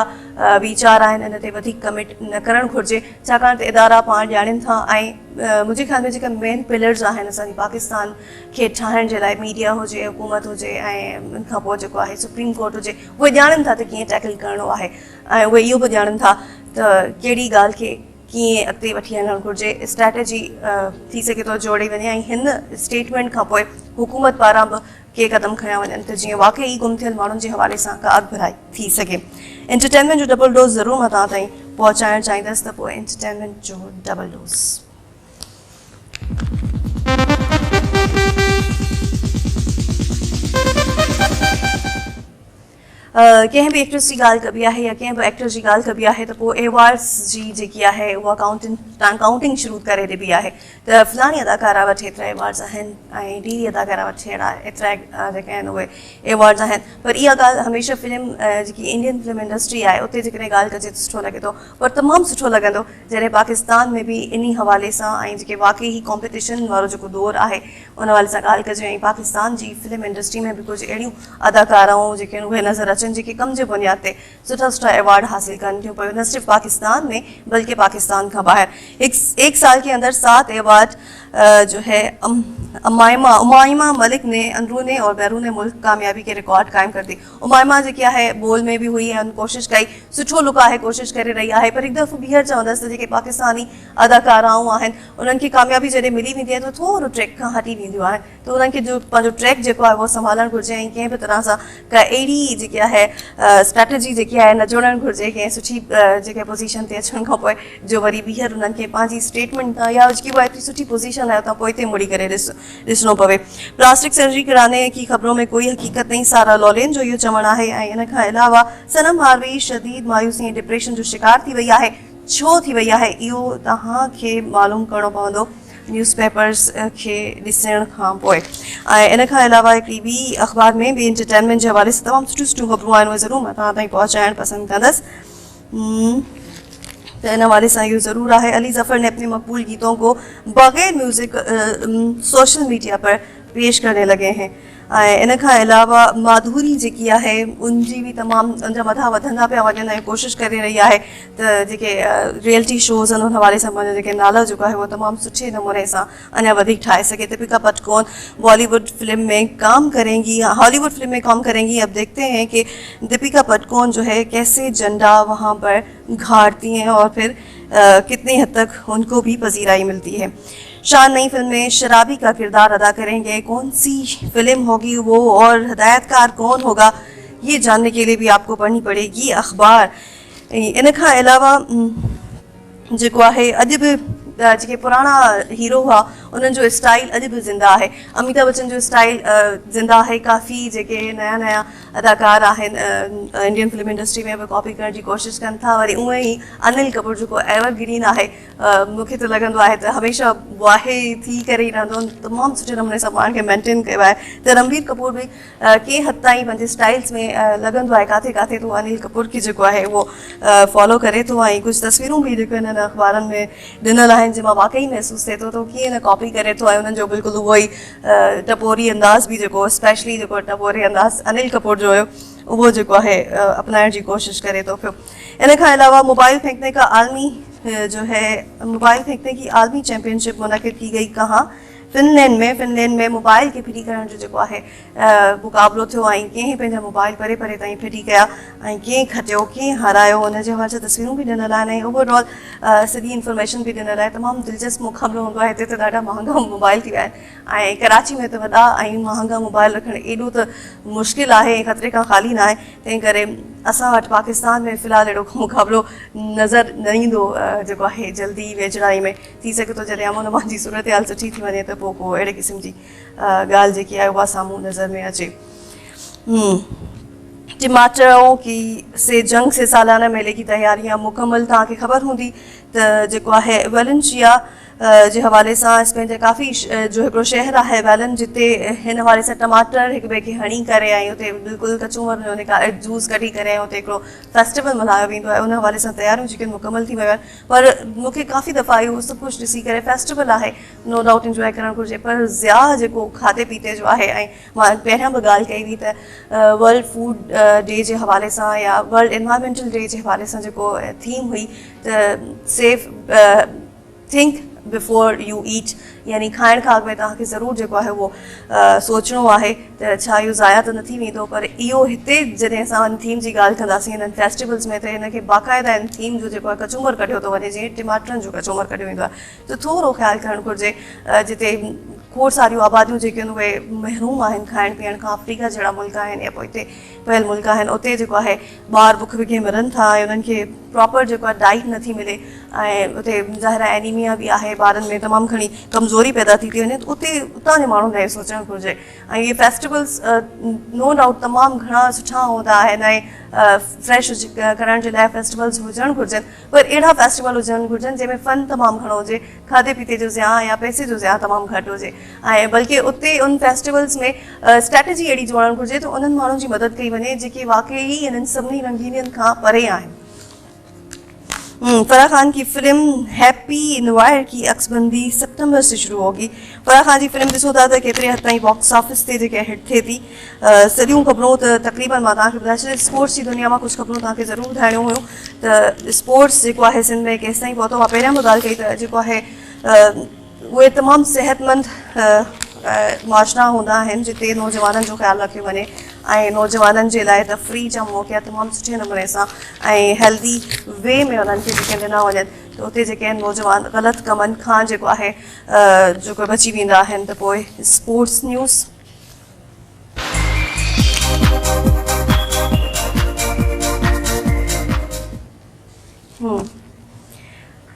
वीचार आहिनि इन ते वधीक कमिट न करणु घुरिजे छाकाणि त इदारा पाण ॼाणनि था ऐं मुंहिंजे ख़्याल में जेका मेन पिलर्स आहिनि असांजे पाकिस्तान खे ठाहिण जे लाइ मीडिया हुजे, हुकूमत हुजे ऐं उन खां पोइ जेको आहे सुप्रीम कोर्ट हुजे, उहे ॼाणनि था त कीअं टैकल करिणो आहे ऐं उहे इहो बि ॼाणनि था त कहिड़ी ॻाल्हि खे कीअं अॻिते वठी हलणु घुरिजे। स्ट्रेटजी थी सघे थो जोड़े वञे ऐं हिन स्टेटमेंट खां पोइ हुकूमत पारां बि के क़दम खयां वञनि त जीअं वाक़ई गुम थियल माण्हुनि जे हवाले सां का अॻु भराई थी सघे। एंटरटेनमेंट जो डबल डोज़ ज़रूरु मां तव्हां ताईं पहुचाइणु चाहींदसि त पोइ एंटरटेनमेंट जो डबल डोज़। कंहिं बि एक्ट्रेस जी ॻाल्हि कबी आहे या कंहिं बि एक्टर जी ॻाल्हि कबी आहे त पोइ एवार्ड्स जी जेकी आहे उहा काउंटिंग शुरू करे ॾिबी आहे त फलाणी अदाकारा वटि हेतिरा एवार्ड्स आहिनि ऐं डी अदाकारा वटि एतिरा जेके आहिनि उहे एवार्ड्स आहिनि। पर इहा ॻाल्हि हमेशह फिल्म जेकी इंडियन फिल्म इंडस्ट्री आहे उते जेकॾहिं ॻाल्हि कजे त सुठो लॻे थो, पर तमामु सुठो लॻंदो जॾहिं पाकिस्तान में बि इन हवाले सां ऐं जेके वाक़ई ई कॉम्पिटिशन वारो जेको दौरु आहे उन हवाले सां ॻाल्हि कजे ऐं पाकिस्तान जी फिल्म इंडस्ट्री में बि कुझु अहिड़ियूं अदाकाराऊं जेके आहिनि उहे नज़र अचनि आहिनि जेके कम जे बुनियाद ते सुठा सुठा अवार्ड हासिल कनि थियूं पियूं, न सिर्फ़ पाकिस्तान में बल्कि पाकिस्तान खां ॿाहिरि। एक साल के अंदर 7 अवार्ड जो है उमाइमा मलिक ने अंदरूने और बैरून मुल्क कामयाबी के रिकॉर्ड कायम कर दी। उमाइमा जेकी आहे बोल में भी हुई है, कोशिश कई, सुठो लुक आहे, कोशिश करे रही आहे, पर हिकु दफ़ो ॿीहर चवंदसि त जेके पाकिस्तानी अदाकाराऊं आहिनि उन्हनि खे कामयाबी जॾहिं मिली वेंदी आहे त थोरो ट्रैक खां हटी वेंदियूं आहिनि, त उन्हनि खे जो पंहिंजो ट्रैक जेको आहे उहो संभालणु घुरिजे ऐं कंहिं बि तरह सां का अहिड़ी जेकी आहे स्ट्रेटजी जेकी आहे न जोड़णु घुरिजे कंहिं सुठी जेके पोज़ीशन ते अचण खां पोइ जो वरी ॿीहर उन्हनि खे पंहिंजी स्टेटमेंट तां या जेकी उहा एतिरी सुठी पोज़ीशन आहे उतां पोइ ते मुड़ी करे ॾिसणो पवे। प्लास्टिक सर्जरी कराने की ख़बरों में कोई हक़ीक़त नहीं, सारा लॉरेन जो इहो चवणु आहे। ऐं इन खां अलावा सनम हार्वी शदीद मायूसी ऐं डिप्रेशन जो शिकार थी वई आहे। छो थी वई आहे इहो तव्हांखे मालूम करणो पवंदो न्यूज़ पेपर्स खे ॾिसण खां पोइ। ऐं इन खां अलावा हिकिड़ी ॿी अख़बार में बि एंटरटेनमेंट जे हवाले सां तमामु सुठियूं सुठियूं ख़बरूं आहिनि, उहे ज़रूरु मां तव्हां ताईं पहुचाइणु पसंदि कंदसि। तो इन हवाले से ये ज़रूर है, अली ज़फ़र ने अपने मकबूल गीतों को बगैर म्यूज़िक सोशल मीडिया पर पेश करने लगे हैं। इन खां अलावा माधुरी जेकी आहे उनजी बि तमामु उनजा मथां वधंदा पिया वञनि ऐं कोशिशि करे रही आहे त जेके रियलिटी शोज़ आहिनि उन हवाले सां मुंहिंजो जेके नाला जेको आहे उहो तमामु सुठे नमूने सां अञा वधीक ठाहे सघे। दीपिका पादुकोण बॉलीवुड फिल्म में काम करेंगी, हॉलीवुड फिल्म में काम करेंगी। अब देखते हैं कि दीपिका पादुकोण जो है कैसे झंडा वहाँ पर गाड़ती हैं और फिर कितनी हद तक उनको भी पजीराई मिलती है। शान नई फिल्म में शराबी का किरदार अदा करेंगे, कौन सी फिल्म होगी वो और हदायतकार कौन होगा, ये जानने के लिए भी आपको पढ़नी पड़ेगी अखबार। इन खां अलावा जेको आहे अॼु बि जेके पुराणा हीरो हुआ उन्हनि जो स्टाइल अॼु बि ज़िंदा आहे। अमिताभ बच्चन जो स्टाइल ज़िंदा आहे। काफ़ी जेके नया नया अदाकार आहिनि इंडियन फिल्म इंडस्ट्री में बि कॉपी करण जी कोशिशि कनि था। वरी उअं ई अनिल कपूर जेको एवरग्रीन आहे, मूंखे त लॻंदो आहे त हमेशह वाहे थी करे ई रहंदो, तमामु सुठे नमूने सां पाण खे मेंटेन कयो आहे। त रणबीर कपूर बि कंहिं हद ताईं पंहिंजे स्टाइल्स में लॻंदो आहे काथे काथे तो अनिल कपूर खे जेको आहे उहो फॉलो करे थो। ऐं कुझु तस्वीरूं बि जेके हिननि अख़बारनि में ॾिनल आहिनि जंहिंमां वाक़ई महसूसु थिए थो त कीअं न कॉपी करे थो। ऐं उन्हनि जो बिल्कुलु उहो ई टपोरी अंदाज़ बि जेको स्पेशली जेको टपोरी अंदाज़ अनिल कपूर जो हुयो वो जो है अपनाने की कोशिश करे तो फिर। इन खां अलावा मोबाइल फेंकने का आलमी जो है मोबाइल फेंकने की आलमी चैंपियनशिप मुनक़िद की गई कहाँ, फिनलैंड में मोबाइल के फिटी करण जो जेको आहे मुक़ाबिलो थियो ऐं कंहिं पंहिंजा मोबाइल परे परे ताईं फिटी कया ऐं कंहिं खटियो कंहिं हारायो, उनजे हवाले सां तस्वीरूं बि ॾिनल आहिनि ऐं ओवरऑल सॼी इंफॉर्मेशन बि ॾिनल आहे। तमामु दिलचस्प मुक़ाबिलो हूंदो आहे। हिते त ॾाढा महांगा मोबाइल थी विया आहिनि ऐं कराची में त वॾा ऐं महांगा मोबाइल रखणु एॾो त मुश्किल आहे, ख़तरे खां ख़ाली न आहे। तंहिं करे असां वटि पाकिस्तान में फ़िलहाल अहिड़ो मुक़ाबिलो नज़र न ईंदो जेको आहे जल्दी वेझड़ाई में। थी सघे थो जॾहिं अमन अमान जी सूरत हाल सुठी थी वञे त पोइ को अहिड़े क़िस्म जी ॻाल्हि जेकी आहे उहा साम्हूं नज़र में अचे। टमाटरों की से जंग से सालाना मेले की तैयारियां मुकम्मल। तव्हांखे ख़बर हूंदी त जेको आहे वेलेंशिया जे हवाले सां स्पेन जे काफ़ी जो हिकिड़ो शहर आहे वेलन, जिते हिन हवाले सां टमाटर हिक ॿिए खे हणी करे ऐं उते बिल्कुलु कचूमर जो जूस कढी करे ऐं उते हिकिड़ो फेस्टिवल मल्हायो वेंदो आहे। उन हवाले सां तयारियूं जेके मुकम्मल थी वियूं आहिनि, पर मूंखे काफ़ी दफ़ा इहो सभु कुझु ॾिसी करे फेस्टिवल आहे नो डाउट इंजॉय करणु घुरिजे, पर ज़्या जेको खाधे पीते जो आहे ऐं मां पहिरियां बि ॻाल्हि कई हुई त वर्ल्ड फूड डे जे हवाले सां या वर्ल्ड एनवायरमेंटल डे जे हवाले सां जेको थीम हुई त safe think before you eat, यानी खाइण खां अॻु में तव्हांखे ज़रूरु जेको आहे उहो सोचणो आहे त छा इहो ज़ाया त न थी वेंदो। पर इहो हिते जॾहिं असां हिन थीम जी ॻाल्हि कंदासीं हिननि फेस्टिवल्स में, त हिनखे बाक़ाइदा हिन थीम जो जेको आहे कचूमर कढियो थो वञे, जीअं टमाटरनि जो कचूमर कढियो वेंदो आहे, त थोरो ख़्यालु करणु घुरिजे। जिते खोड़ सारियूं आबादियूं जेके आहिनि उहे महरूम आहिनि खाइण पीअण खां, अफ्रीका जहिड़ा मुल्क आहिनि या पोइ हिते पयल मुल्क आहिनि, उते जेको आहे ॿार बुख विखे मरनि था ऐं उन्हनि खे प्रॉपर जेको आहे डाइट नथी मिले ऐं उते ज़ाहिर आहे एनीमिया बि आहे, ॿारनि में तमामु घणी कमज़ोरी पैदा थी थी वञे, त उते उतां जे माण्हुनि लाइ सोचणु घुरिजे। ऐं इहे फेस्टिवल्स नो डाउट तमामु घणा सुठा हूंदा आहिनि ऐं फ्रेश करण जे लाइ फेस्टिवल्स हुजणु घुरिजनि, पर अहिड़ा फेस्टिवल हुजणु घुरिजनि जंहिंमें फ़न तमामु घणो हुजे, खाधे पीते जो ज़िया या पैसे जो ज़िया तमामु घटि हुजे। ऐं बल्कि उते उन फेस्टिवल्स में स्ट्रेटजी अहिड़ी जोड़णु घुरिजे त उन्हनि माण्हुनि जी मदद कई वञे जेके वाक़ई इन्हनि सभिनी रंगीनियुनि खां परे आहिनि। फराह खान की फिल्म हैप्पी न्यू ईयर की अक्सबंदी सितंबर से शुरू होगी। फराह खान की फिल्म ॾिसो था त केतिरे हद ताईं बॉक्स ऑफिस ते जेके हिट थिए थी। सॼियूं ख़बरूं त तक़रीबन मां तव्हांखे ॿुधाए छॾियां। स्पोर्ट्स जी दुनिया मां कुझु ख़बरूं तव्हांखे ज़रूरु ॿुधाइणियूं हुयूं त स्पोर्ट्स जेको आहे सिंध में केसि ताईं पहुतो। मां पहिरियां बि ॻाल्हि कई त जेको आहे उहे तमामु सिहतमंद मुआशरा हूंदा आहिनि जिते नौजवाननि जो ख़्यालु रखियो वञे ऐं नौजवाननि जे लाइ तफ़री जा मौक़ा तमामु सुठे नमूने सां ऐं हेल्दी वे में उन्हनि खे जेके ॾिना वञनि त उते जेके आहिनि नौजवान ग़लति कमनि खां जेको आहे जेको बची वेंदा आहिनि। त पोइ स्पोर्ट्स न्यूज़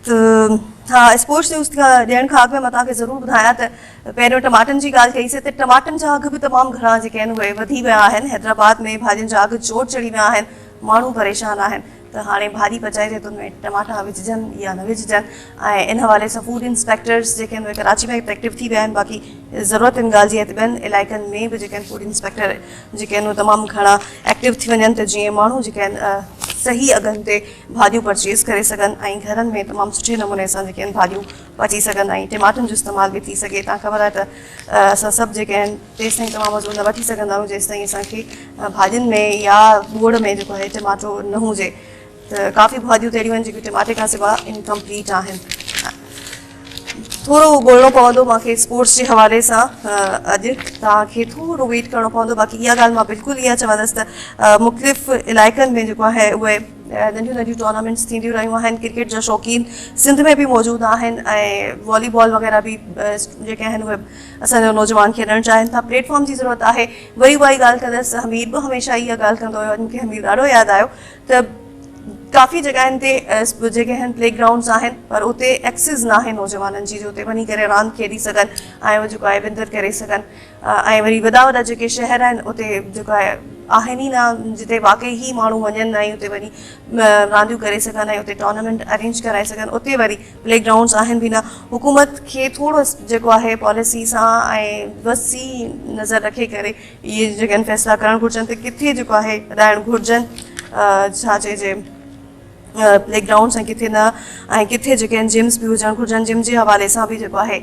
त हाँ स्पोर्ट्स न्यूज़ ॾियण खां अॻु में मां तव्हांखे ज़रूरु ॿुधायां त पहिरियों टमाटनि जी ॻाल्हि कईसीं त टमाटनि जा अघु बि तमामु घणा जेके आहिनि उहे वधी विया आहिनि। हैदराबाद में भाॼियुनि जा अघु चोट चढ़ी विया आहिनि, माण्हू परेशान आहिनि त हाणे भाॼी पचाइजे त उनमें टमाटा विझजनि या न विझजनि। ऐं इन हवाले सां फूड इंस्पेक्टर्स जेके आहिनि उहे कराची में एक्टिव थी विया आहिनि। बाक़ी ज़रूरत इन ॻाल्हि जी आहे त ॿियनि इलाइक़नि में बि जेके आहिनि फूड इंस्पेक्टर जेके आहिनि उहे तमामु घणा एक्टिव थी वञनि त जीअं माण्हू जेके आहिनि सही अघनि ते भाॼियूं परचेज़ करे सघनि ऐं घरनि में तमामु सुठे नमूने सां जेके आहिनि भाॼियूं पची सघनि ऐं टमाटनि जो इस्तेमालु बि थी सघे। तव्हां ख़बर आहे त असां सभु जेके आहिनि तेसि ताईं तमामु मज़ो न वठी सघंदा आहियूं जेसि ताईं असांखे भाॼियुनि में या ॻोड़ में जेको आहे टमाटो न हुजे। त काफ़ी भाॼियूं तहिड़ियूं आहिनि जेके टमाटे खां सवाइ इनकम्पलीट आहिनि। थोरो ॻोल्हणो पवंदो मूंखे स्पोर्ट्स जे हवाले सां अॼु तव्हांखे थोरो वेट करिणो पवंदो। बाक़ी इहा ॻाल्हि मां बिल्कुलु इहा चवंदसि त मुख़्तलिफ़ इलाइक़नि में जेको आहे उहे नंढियूं नंढियूं टूर्नामेंट्स थींदियूं रहियूं आहिनि। क्रिकेट जा शौक़ीन सिंध में बि मौजूदु आहिनि ऐं वॉलीबॉल वग़ैरह बि जेके आहिनि उहे असांजा नौजवान खेॾणु चाहिनि था। प्लेटफॉर्म जी ज़रूरत आहे। वरी उहा ई ॻाल्हि कंदसि, हमीर बि हमेशह इहा ॻाल्हि कंदो हुयो, मूंखे हमीर ॾाढो यादि आयो त काफ़ी जॻहियुनि ते जेके आहिनि प्ले ग्राउंड्स आहिनि पर उते एक्सेस न आहे नौजवाननि जी जो उते वञी करे रांदि खेॾी सघनि ऐं उहो जेको आहे विंदर करे सघनि। ऐं वरी वॾा वॾा जेके शहर आहिनि उते जेको आहे आहिनि ई न जिते वाक़ई ई माण्हू वञनि ऐं उते वञी रांदियूं करे सघनि ऐं उते टूर्नामेंट अरेंज कराए सघनि। उते वरी प्ले ग्राउंड्स आहिनि बि न। हुकूमत खे थोरो जेको आहे पॉलिसी सां ऐं वसी नज़र रखे करे इहे जेके आहिनि फ़ैसिला करणु घुरिजनि त किथे जेको आहे वधाइणु घुरिजनि छा चइजे प्ले ग्राउंड्स ऐं किथे न ऐं किथे जेके आहिनि जिम्स बि हुजणु घुरिजनि। जिम जे हवाले सां बि जेको आहे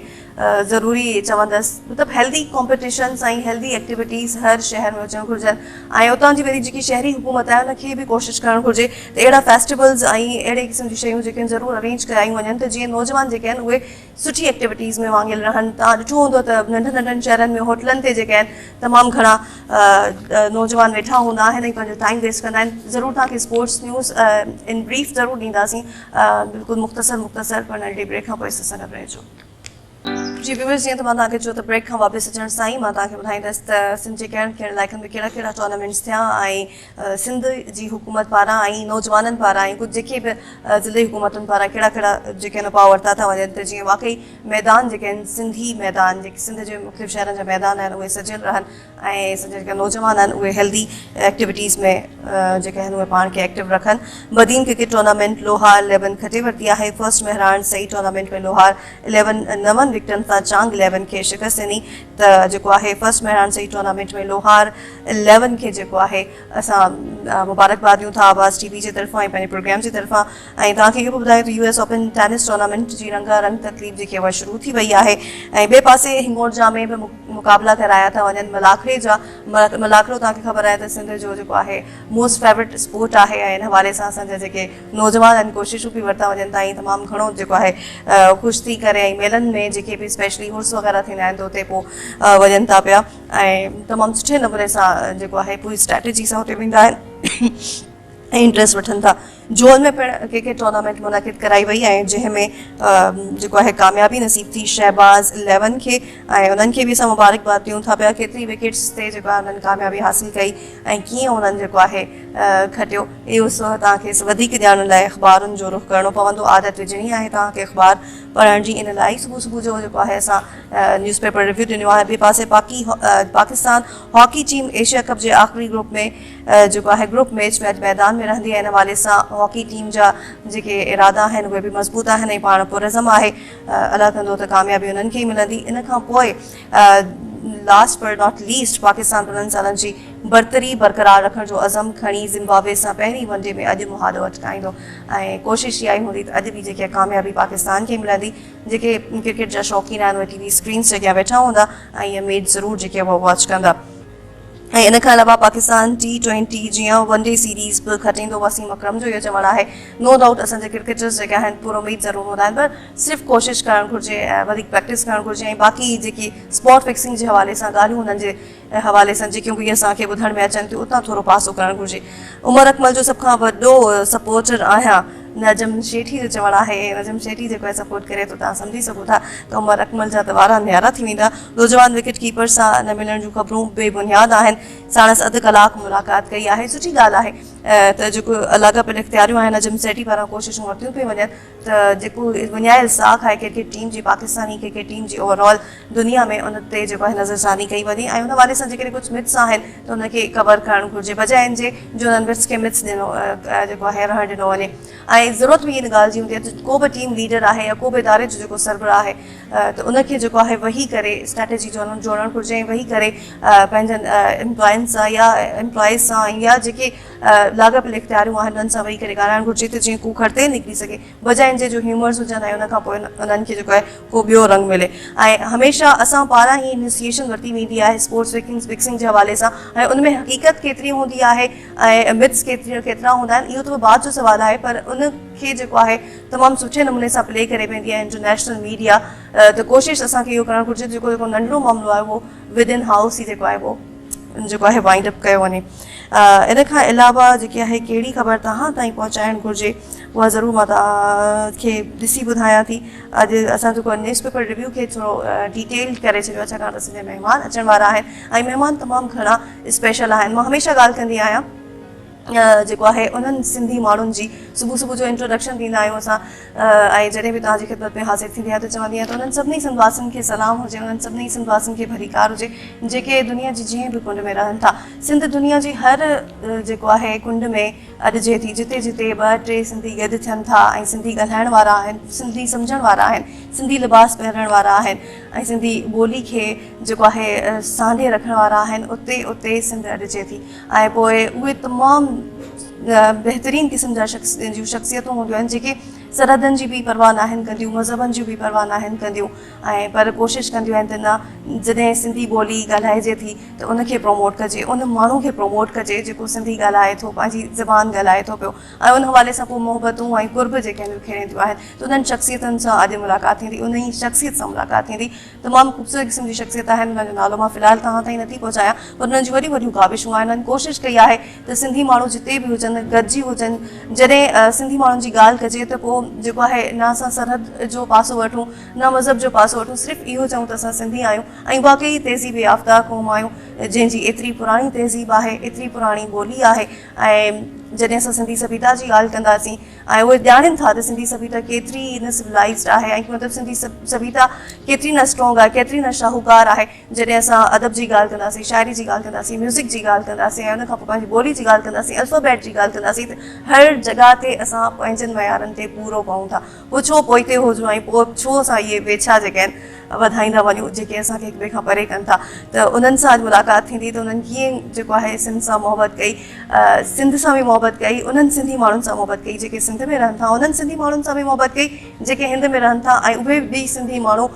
ज़रूरी चवंदसि मतिलबु हेल्दी कॉम्पिटिशन्स ऐं हेल्दी एक्टिविटीज़ हर शहर में हुजणु घुरिजनि। ऐं उतां जी वरी जेकी शहरी हुकूमत आहे उनखे बि कोशिशि करणु घुरिजे त अहिड़ा फेस्टिवल्स ऐं अहिड़े क़िस्म जी शयूं जेके आहिनि ज़रूरु अरेंज करायूं वञनि त जीअं नौजवान जेके आहिनि उहे सुठी एक्टिविटीज़ में वांगियल रहनि। तव्हां ॾिठो हूंदो त नंढनि नंढनि शहरनि में होटलनि ते जेके आहिनि तमामु घणा नौजवान वेठा हूंदा आहिनि ऐं पंहिंजो टाइम वेस्ट कंदा आहिनि। ज़रूरु तव्हांखे स्पोर्ट्स न्यूज़ इन ब्रीफ ज़रूरु ॾींदासीं, बिल्कुलु मुख़्तसर पर नंढी ब्रेक खां पोइ असां सां गॾु रहिजो। जी व्यूअर्स, जीअं त मां तव्हांखे चयो त ब्रेक खां वापसि अचण सां ई मां तव्हांखे ॿुधाईंदसि त सिंध जे कहिड़े कहिड़े इलाइक़नि में कहिड़ा कहिड़ा टूर्नामेंट्स थिया ऐं सिंध जी हुकूमत पारां ऐं नौजवाननि पारां ऐं कुझु जेके बि ज़िले हुकूमतुनि पारां कहिड़ा कहिड़ा जेके आहिनि उपाउ वरिता था वञनि त जीअं वाक़ई मैदान जेके आहिनि सिंधी मैदान जेके सिंध जे मुख़्तलिफ़ शहरनि जा मैदान आहिनि उहे सजियल रहनि ऐं सॼा जेके नौजवान आहिनि उहे हेल्दी एक्टिविटीज़ में जेके आहिनि उहे पाण खे एक्टिव रखनि। बदीन क्रिकेट टूर्नामेंट लोहार 11 खटे वरिती आहे। फर्स्ट महरान सही टूर्नामेंट में लोहार 11 9 विकेटनि सां चांग 11 खे शिकस्त ॾिनी त जेको आहे फर्स्ट महरान सही टूर्नामेंट में लोहार 11 खे जेको आहे असां मुबारकबाद ॾियूं था आवाज़ टीवी जे तरफ़ां ऐं पंहिंजे प्रोग्राम जे तरफ़ां। ऐं तव्हांखे इहो बि ॿुधायो त US ओपन टेनिस टूर्नामेंट जी रंगारंग तकलीफ़ जेकी आहे उहा शुरू थी वई आहे ऐं ॿिए पासे हिंगोरजा में बि मुक़ाबला कराया था वञनि मलाखड़े जा। मलाखड़ो तव्हांखे ख़बर आहे त सिंध जो जेको आहे मोस्ट फेवरेट स्पोर्ट आहे ऐं इन हवाले सां असांजा जेके नौजवान आहिनि कोशिशूं बि वरिता वञनि था ऐं तमामु घणो जेको आहे ख़ुशि थी करे ऐं मेलनि में जेके बि स्पेशली हुर्स वग़ैरह थींदा आहिनि त उते पोइ वञनि था पिया ऐं तमामु सुठे नमूने सां जेको आहे पूरी स्ट्रेटेजी सां हुते वेंदा आहिनि ऐं इंट्रस्ट वठनि था। जोल में पिणु क्रिकेट टूर्नामेंट मुनक़िद कराई वई ऐं जंहिंमें जेको आहे कामयाबी नसीब थी शहबाज़ 11 खे ऐं उन्हनि खे बि असां मुबारकबाद ॾियूं था पिया केतिरी विकेट्स ते जेको आहे उन्हनि कामयाबी हासिलु कई ऐं कीअं उन्हनि जेको आहे खटियो। इहो तव्हांखे वधीक ॼाणण लाइ अख़बारुनि जो रुख़ करिणो पवंदो। आदत विझणी आहे तव्हांखे अख़बार पढ़ण जी। इन लाइ सुबुह जो जेको आहे असां न्यूज़पेपर रिव्यू ॾिनो आहे। ॿिए पासे पाकिस्तान हॉकी टीम एशिया कप जे आख़िरी ग्रुप में जेको आहे ग्रुप मैच में अॼु मैदान में रहंदी आहे इन हवाले सां हॉकी टीम जा जेके इरादा आहिनि उहे बि मज़बूत आहिनि ऐं पाण पुरज़म आहे अलाह कंदो त कामयाबी उन्हनि खे ई मिलंदी। इन खां पोइ last but not least Pakistan 5 सालनि जी बरतरी बरक़रार रखण जो अज़म खणी ज़िम्बाब्वे सां पहिरीं वनडे में अॼु मुहादो अटकाईंदो ऐं कोशिशि इहा ई हूंदी त अॼु बि जेके कामयाबी पाकिस्तान खे मिलंदी। जेके क्रिकेट जा शौक़ीन आहिनि उहे टीवी स्क्रीन्स जे अॻियां वेठा हूंदा ऐं इहे मैच ज़रूरु जेके उहे वॉच कंदा। ऐं इन खां अलावा पाकिस्तान T20 जीअं वनडे सीरीज़ बि खटींदो। वसीम अकरम जो इहो चवणु आहे नो डाउट असांजे क्रिकेटर्स जेके आहिनि पूरो उमेद ज़रूरु हूंदा आहिनि पर सिर्फ़ु कोशिशि करणु घुरिजे ऐं वधीक प्रैक्टिस करणु घुरिजे ऐं बाक़ी जेकी स्पॉट फिक्सिंग जे हवाले सां ॻाल्हियूं हुननि जे हवाले सां जेकियूं बि असांखे ॿुधण में अचनि थियूं उतां थोरो पासो करणु घुरिजे। उमर अकमल जो सभ खां वॾो सपोर्टर आहियां नजम शेठी जो चवणु आहे। नजम शेठी जेको आहे सपोर्ट करे थो तव्हां सम्झी सघो था त उमर अकमल जा त वारा न्यारा थी वेंदा। नौजवान विकेट कीपर सां न मिलण जूं ख़बरूं बेबुनियाद आहिनि। साणसि अधु कलाक मुलाक़ात कई आहे। सुठी ॻाल्हि आहे त जेको लाॻापियल इख़्तियारियूं आहिनि नजम शेठी पारां कोशिशूं वरितियूं पियूं वञनि त जेको विञायल साख आहे क्रिकेट टीम जी पाकिस्तानी क्रिकेट टीम जी ओवरऑल दुनिया में उन ते जेको आहे नज़रसानी कई वञे ऐं उन हवाले सां जेकॾहिं कुझु मिथ्स आहिनि त उनखे कवर करणु घुरिजे बजाए इन जे जो उन्हनि मिथ्स खे मिथ्स ॾिनो जेको आहे रहणु ॾिनो वञे। ऐं ज़रूरत बि इन ॻाल्हि जी हूंदी आहे त को बि टीम लीडर आहे या को बि इदारे जो जेको सरबराह आहे त उनखे जेको आहे वेही करे स्ट्रेटेजी जोड़णु घुरिजे ऐं वेही करे पंहिंजनि एम्प्लॉयनि सां या एम्प्लॉइज़ सां या जेके लाॻापियल इख़्तियारियूं आहिनि उन्हनि सां वेही करे ॻाल्हाइणु घुरिजे त जीअं को खड़ते निकिरी सघे बजाए जे जो ह्यूमर्स हुजनि ऐं उन खां पोइ उन्हनि खे जेको आहे को ॿियो रंग मिले। ऐं हमेशह असां पारां ई इनिशिएशन वरिती वेंदी आहे स्पोर्ट्स फिक्सिंग जे हवाले सां ऐं उन में हक़ीक़त केतिरी हूंदी आहे ऐं मिथ्स केतिरा हूंदा आहिनि इहो त बाद जो सुवालु आहे पर उनखे जेको आहे तमामु सुठे नमूने सां प्ले करे वेंदी आहे इंटरनेशनल मीडिया। त कोशिशि असांखे इहो करणु घुरिजे जेको जेको नंढिड़ो मामिलो आहे उहो विद इन हाउस ई जेको आहे उहो जेको आहे वाइंड अप कयो वञे। इन खां अलावा जेकी आहे कहिड़ी ख़बर तव्हां ताईं पहुचाइणु घुरिजे उहा ज़रूरु मां तव्हांखे ॾिसी ॿुधायां थी। अॼु असां जेको न्यूज़ पेपर रिव्यू खे थोरो डिटेल करे छॾियो आहे छाकाणि त असांजा महिमान अचण वारा आहिनि ऐं महिमान तमामु घणा स्पेशल आहिनि। मां हमेशह ॻाल्हि कंदी आहियां जेको आहे उन्हनि सिंधी माण्हुनि जी सुबुह जो इंट्रोडक्शन ॾींदा आहियूं असां ऐं जॾहिं बि तव्हांजी ख़िदमत में हाज़िर थींदी आहे त चवंदी आहियां त उन्हनि सभिनी सिंधवासियुनि खे सलाम हुजे उन्हनि सभिनी सिंधवासियुनि खे भलीकार हुजे जेके दुनिया जी जीअं बि कुंड में रहनि था। सिंध दुनिया जी हर जेको आहे कुंड में अॾिजे थी जिते जिते 2-3 सिंधी गॾु थियनि था ऐं सिंधी ॻाल्हाइण वारा आहिनि सिंधी सम्झण वारा आहिनि सिंधी लिबास पहिरण वारा आहिनि ऐं सिंधी ॿोली खे जेको आहे सांढे रखण वारा आहिनि उते उते सिंध अॾिजे थी ऐं पोइ उहे तमामु बहितरीन क़िस्म जा जूं शख़्सियतूं हूंदियूं आहिनि जेके सरहदनि जी बि परवाह नाहिनि कंदियूं मज़हबनि जी बि परवाह नाहिनि कंदियूं ऐं पर कोशिशि कंदियूं आहिनि त न जॾहिं सिंधी ॿोली ॻाल्हाइजे थी त उनखे प्रमोट कजे उन माण्हू खे प्रमोट कजे जेको सिंधी ॻाल्हाए थो पंहिंजी ज़बान ॻाल्हाए थो पियो ऐं उन हवाले सां पोइ मोहबतूं ऐं कुर्ब जेके आहिनि खेड़ींदियूं आहिनि त उन्हनि शख़्सियतुनि सां अॼु मुलाक़ात थींदी उन ई शख़्सियत सां मुलाक़ात थींदी। तमामु ख़ूबसूरत क़िस्म जी शख़्सियत आहिनि उन्हनि जो नालो मां फ़िलहालु तव्हां ताईं नथी पहुचायां पर उन्हनि जी वॾियूं वॾियूं काविशूं आहिनि उन्हनि कोशिशि कई आहे त सिंधी माण्हू जिते बि हुजनि गॾिजी हुजनि जॾहिं सिंधी माण्हुनि जी ॻाल्हि कजे त पोइ जेको आहे न असां सरहद जो पासो वठूं न मज़हब जो पासो वठूं सिर्फ़ु इहो चऊं त असां सिंधी आहियूं ऐं वाक़ई तहज़ीब याफ़्ता क़ौम आहियूं जंहिंजी एतिरी पुराणी तहज़ीब आहे एतिरी पुराणी ॿोली आहे ऐं जॾहिं असां सिंधी सभ्यता जी ॻाल्हि कंदासीं ऐं उहे ॼाणनि था त सिंधी सभ्यता केतिरी न सिविलाइज़्ड आहे ऐं मतिलबु सिंधी सभ्यता केतिरी न स्ट्रॉन्ग आहे केतिरी न शाहूकार आहे जॾहिं असां अदब जी ॻाल्हि कंदासीं शाइरी जी ॻाल्हि कंदासीं म्यूज़िक जी ॻाल्हि कंदासीं ऐं उनखां पोइ पंहिंजी ॿोली जी ॻाल्हि कंदासीं अल्फ़ाबेट जी ॻाल्हि कंदासीं त हर जॻह ते असां पंहिंजनि मयारनि ते पूरो पऊं था पोइ छो पोइते हुजूं ऐं पोइ छो असां इहे वेछा जेके आहिनि वधाईंदा वञूं जेके असांखे हिक ॿिए खां परे कनि था त उन्हनि सां अॼु मुलाक़ात थींदी त उन्हनि कीअं जेको आहे सिंध सां मोहबत कई सिंध सां बि मोहबत कई उन्हनि सिंधी माण्हुनि सां मोहबत कई जेके सिंध में रहनि था उन्हनि सिंधी माण्हुनि सां बि मोहबत कई जेके हिंद में रहनि था ऐं उहे बि सिंधी माण्हू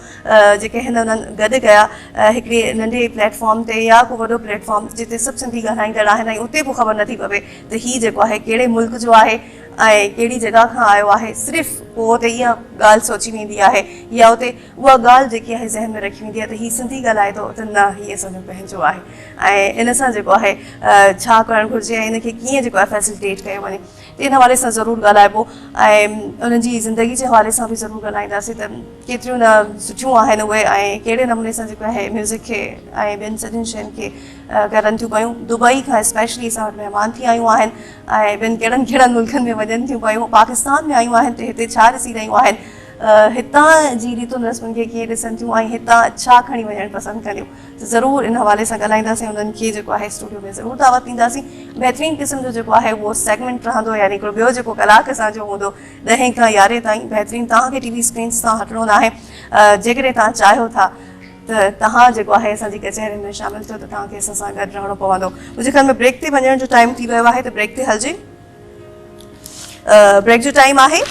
जेके हिन उन्हनि गॾु कया हिकिड़े नंढे प्लेटफॉर्म ते या को वॾो प्लेटफॉर्म जिते सभु सिंधी ॻाल्हाईंदड़ आहिनि ऐं उते पोइ ख़बर नथी पवे त हीअ जेको आहे कहिड़े मुल्क जो आहे ऐं कहिड़ी जॻह खां आयो आहे सिर्फ़ु पोइ उते इहा ॻाल्हि सोची वेंदी आहे या उते उहा ॻाल्हि जेकी आहे ज़हन में रखी वेंदी आहे त हीअ सिंधी ॻाल्हाए थो त न हीअ असांजो पंहिंजो आहे ऐं इन सां जेको आहे छा करणु घुरिजे ऐं इनखे कीअं जेको आहे फैसिलिटेट कयो वञे त इन हवाले सां ज़रूरु ॻाल्हाइबो ऐं उन्हनि जी ज़िंदगी जे हवाले सां बि ज़रूरु ॻाल्हाईंदासीं त केतिरियूं न सुठियूं आहिनि उहे ऐं कहिड़े नमूने सां जेको आहे म्यूज़िक खे ऐं ॿियनि सॼियुनि शयुनि खे करनि थियूं पयूं दुबई खां स्पेशली असां वटि महिमान थी आयूं आहिनि ऐं ॿियनि कहिड़नि कहिड़नि मुल्कनि में वञनि थियूं पयूं पाकिस्तान में आयूं आहिनि त हिते छा ॾिसी रहियूं आहिनि हितां जी रीतुनि रस्मुनि खे कीअं ॾिसनि थियूं ऐं हितां छा खणी वञणु पसंदि कंदियूं, त ज़रूरु इन हवाले सां ॻाल्हाईंदासीं, उन्हनि खे जेको आहे स्टूडियो में ज़रूरु दावत ॾींदासीं। बहितरीनु क़िस्म जो जेको आहे उहो सेगमेंट रहंदो, यानी हिकिड़ो ॿियो जेको कलाक असांजो हूंदो 10 खां 11 ताईं। बहितरीनु तव्हांखे टीवी स्क्रीन्स तां हटिणो न आहे। जेकॾहिं तव्हां चाहियो था त तव्हां जेको आहे असांजी कचहरियुनि में शामिलु थियो त तव्हांखे असां सां गॾु रहणो पवंदो। मुंहिंजे ख़्याल में ब्रेक ते वञण जो टाइम थी वियो आहे, त ब्रेक ते हलिजे। ब्रेक जो टाइम आहे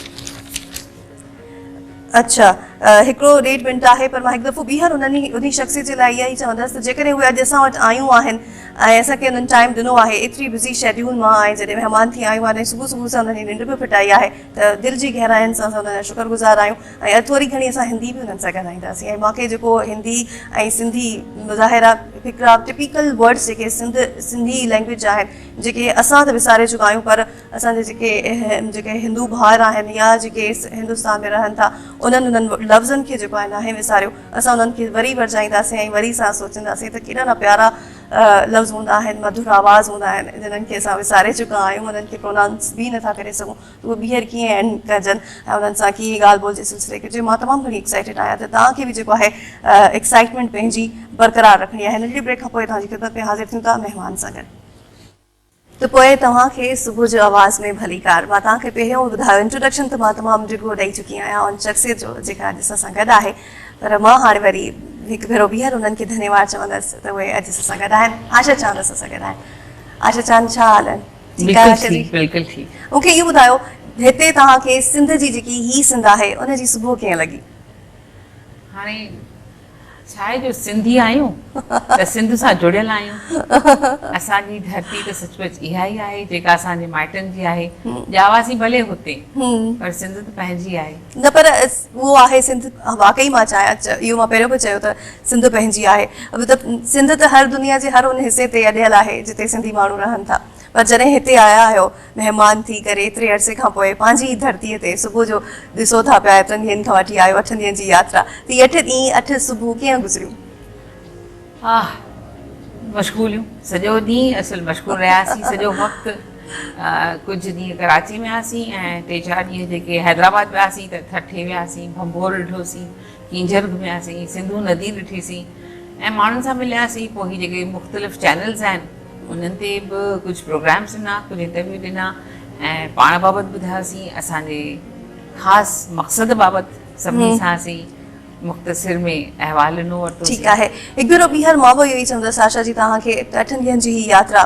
अच्छा 1-1.5 मिंट आहे, पर मां हिकु दफ़ो ॿीहर उन शख़्स जे लाइ इहा ई चवंदसि त जेकॾहिं उहे अॼु असां वटि आयूं आहिनि ऐं असांखे उन्हनि टाइम ॾिनो आहे एतिरी बिज़ी शेड्यूल मां, ऐं जॾहिं महिमान थी आयूं आहिनि, सुबुह सुबुह सां उन्हनि जी निंड बि फिटाई आहे, त दिलि जी गहराइनि सां असां उन्हनि जा शुक्रगुज़ार आहियूं। ऐं अॼु थोरी घणी असां हिंदी बि उन्हनि सां ॻाल्हाईंदासीं, ऐं मूंखे जेको हिंदी ऐं सिंधी ज़ाहिर आहे हिकिड़ा टिपिकल वर्ड्स जेके सिंधी लैंग्वेज आहिनि, जेके असां त विसारे चुका आहियूं, पर असांजे जेके हिंदू भाउर आहिनि या जेके हिंदुस्तान में रहनि था, उन्हनि लफ़्ज़नि खे जेको आहे नाहे विसारियो। असां उन्हनि खे वरी वरजाईंदासीं ऐं वरी सां सोचींदासीं त केॾा न प्यारा लफ़्ज़ हूंदा आहिनि, मधुर आवाज़ हूंदा आहिनि, जिन्हनि खे असां विसारे चुका आहियूं, उन्हनि खे प्रोनाउंस बि नथा करे सघूं, त उहे ॿीहर कीअं एंड कजनि ऐं उन्हनि सां कीअं ॻाल्हि ॿोल जे सिलसिले खे। मां तमामु घणी एक्साइटेड आहियां त तव्हांखे बि जेको आहे एक्साइटमेंट पंहिंजी बरक़रार रखणी आहे। नंढी ब्रेक खां पोइ तव्हांजी ख़िदमत में हाज़िर थियूं था महिमान सां गॾु। त पोइ तव्हांखे सुबुह जो आवाज़ में भलीकार। मां तव्हांखे पहिरियों ॿुधायो इंट्रोडक्शन त मां तमामु डिघो ॾेई चुकी आहियां उन शख़्सियत जो जेका अॼु असां सां गॾु आहे, पर मां हाणे वरी हिकु भेरो ॿीहर उन्हनि खे धन्यवाद चवंदसि त उहे अॼु असां सां गॾु आहिनि। आशा चांद असां सां गॾु आहिनि। आशा चांद, छा हाल आहिनि? ठीकु आहे आशा जी? बिल्कुलु ठीकु। मूंखे इहो ॿुधायो, हिते तव्हांखे सिंध जी जेकी ही सिंध आहे उनजी सुबुह कीअं लॻी? हाणे छा आहे, जो सिंधी आहियूं त सिंध सां जुड़ियल आहियूं। असांजी धरती त सचुपचु इहा ई आहे जेका असांजे माइटनि जी आहे। ॼावासीं भले हुते, पर सिंध त पंहिंजी आहे न। पर उहो आहे सिंध, वाकई मां चाहियां, इहो मां पहिरियों बि चयो त सिंध पंहिंजी आहे। मतिलबु सिंध त हर दुनिया जे हर उन हिसे ते अॾियल आहे जिते सिंधी माण्हू रहनि था, पर जॾहिं हिते आया आहियो महिमान थी करे एतिरे अरसे खां पोइ पंहिंजी धरतीअ ते सुबुह जो ॾिसो था पिया 8 ॾींहंनि खां वठी आयो, 8 ॾींहंनि जी यात्रा, त 8 ॾींहं 8 सुबुह कीअं गुज़रियूं? हा, मशगूलियूं सॼो ॾींहुं असुलु मशगूल रहियासीं। सॼो वक़्तु कुझु ॾींहं कराची में हुआसीं ऐं 3-4 ॾींहं जेके हैदराबाद वियासीं त ठठे वियासीं, भंबोर ॾिठोसीं, कींजर घुमियासीं, सिंधू नदी ॾिठीसीं ऐं माण्हुनि सां मिलियासीं। पोइ ही जेके मुख़्तलिफ़ चैनल्स आहिनि उन्हनि ते बि कुझु प्रोग्राम्स ॾिना, कुझु इंटरव्यू ॾिना ऐं पाण बाबति ॿुधायोसीं, असांजे ख़ासि मक़सद बाबति सभिनी सां असीं मुख़्तसिर में अहवाल ॾिनो वरितो। ठीकु आहे, हिकु भेरो ॿीहर मां बि इहो ई चवंदसि आशा जी, तव्हांखे 8 ॾींहंनि जी ही यात्रा,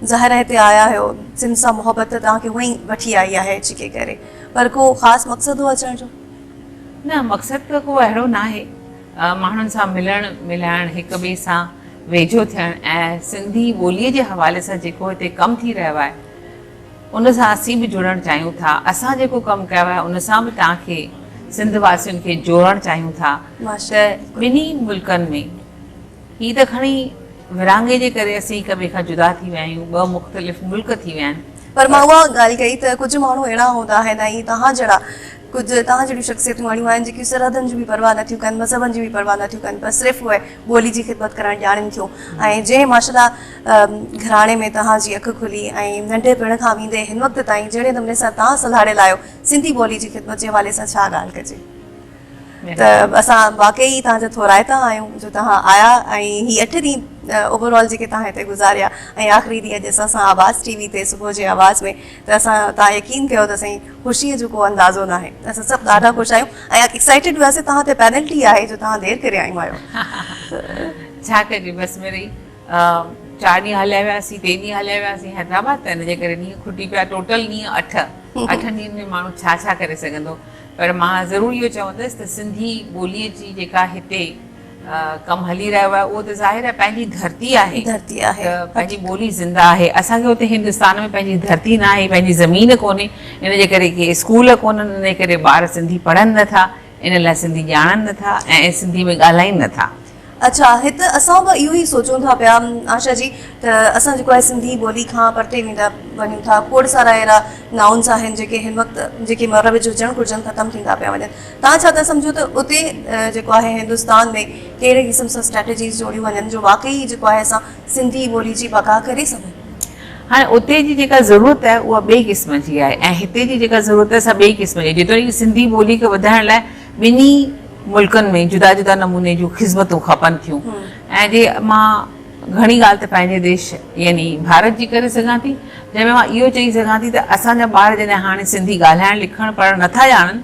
ज़ाहिर हिते आया आहियो, सिंध सां मुहबत तव्हांखे हुअं ई वठी आई आहे अची करे, पर को ख़ासि मक़सदु हो अचण जो? न, मक़सदु त को अहिड़ो न आहे। माण्हुनि सां मिलणु मिलाइणु, हिक ॿिए सां वेझो थियणु ऐं सिंधी ॿोलीअ जे हवाले सां जेको हिते कमु थी रहियो आहे उन सां असीं बि जुड़णु चाहियूं था। असां जेको कमु कयो आहे उन सां बि तव्हांखे सिंध वासियुनि खे जोड़णु चाहियूं था। त ॿिन्ही मुल्कनि में ही त खणी विरांगे जे करे असीं हिक ॿिए खां जुदा थी विया आहियूं, 2 मुख़्तलिफ़ मुल्क थी विया आहिनि। पर मां उहा ॻाल्हि कई त कुझु माण्हू अहिड़ा हूंदा आहिनि ऐं तव्हां जहिड़ा कुझु तव्हां जहिड़ियूं शख़्सियतूं अहिड़ियूं आहिनि जेकी सरहदनि जी बि परवाह नथियूं कनि, मज़हबनि जी बि परवाह नथियूं कनि, पर सिर्फ़ु उहे ॿोली जी ख़िदमत करणु ॼाणनि थियूं। ऐं जंहिं माशाल्लाह घराणे में तव्हांजी अखि खुली ऐं नंढपिण खां वेंदे हिन वक़्त ताईं जहिड़े नमूने सां तव्हां सलाहियल आहियो सिंधी ॿोली जी ख़िदमत जे हवाले सां, छा ॻाल्हि कजे। त असां वाकई तव्हांजा थोराइता आहियूं जो तव्हां आया ऐं ही 8 ॾींहं ओवरऑल जेके तव्हां हिते गुज़ारिया ऐं आख़िरी ॾींहुं अॼु असां आवाज़ टीवी ते सुबुह जे आवाज़ में, त असां तव्हां यकीन कयो त असां ख़ुशीअ जो को अंदाज़ो न आहे। असां सभु ॾाढा ख़ुशि आहियूं ऐं एक्साइटेड हुआसीं। तव्हां ते पेनल्टी आहे जो तव्हां देरि करे आयूं आहियो। छा कजे, बसि मिड़ई 4 ॾींहं हलिया वियासीं, 3 ॾींहं हलिया वियासीं हैदराबाद, त हिनजे करे ॾींहं खुटी पिया। टोटल ॾींहं 8 ॾींहंनि में माण्हू छा छा करे सघंदो। पर मां ज़रूरु इहो चवंदसि त सिंधी ॿोलीअ जी जेका हिते कमु हली रहियो आहे उहो त ज़ाहिर आहे पंहिंजी धरती आहे, त पंहिंजी ॿोली ज़िंदा आहे। असांखे हुते हिंदुस्तान में पंहिंजी धरती न आहे, पंहिंजी ज़मीन कोन्हे, इन जे करे के स्कूल कोन्हनि, इन जे करे ॿार सिंधी पढ़नि नथा, इन लाइ सिंधी ॼाणनि नथा ऐं सिंधी में ॻाल्हाइनि नथा। अच्छा, हिते असां बि इहो ई सोचूं था पिया आशा जी त असां जेको आहे सिंधी ॿोली खां परते वेंदा वञूं था। खोड़ सारा अहिड़ा नाउन्स आहिनि जेके हिन वक़्तु जेके मरब जो हुजणु घुरिजनि ख़तमु थींदा पिया वञनि। तव्हां छा था सम्झो त उते जेको आहे हिंदुस्तान में कहिड़े क़िस्म सां स्ट्रेटजीस जोड़ियूं वञनि जो वाकई जेको आहे असां सिंधी ॿोली जी बका करे सघूं? हाणे उते जी जेका ज़रूरत आहे उहा ॿिए क़िस्म जी आहे ऐं हिते जी जेका ज़रूरत आहे सा ॿिए क़िस्म जी। जेतोणीकि सिंधी ॿोली खे वधाइण लाइ ॿिन्ही मुल्कनि में जुदा जुदा नमूने जूं ख़िदमतूं खपनि थियूं। ऐं जे मां घणी ॻाल्हि त पंहिंजे देश यानी भारत जी करे सघां थी, जंहिंमें मां इहो चई सघां थी त असांजा ॿार जॾहिं हाणे सिंधी ॻाल्हाइणु लिखणु पढ़णु नथा ॼाणनि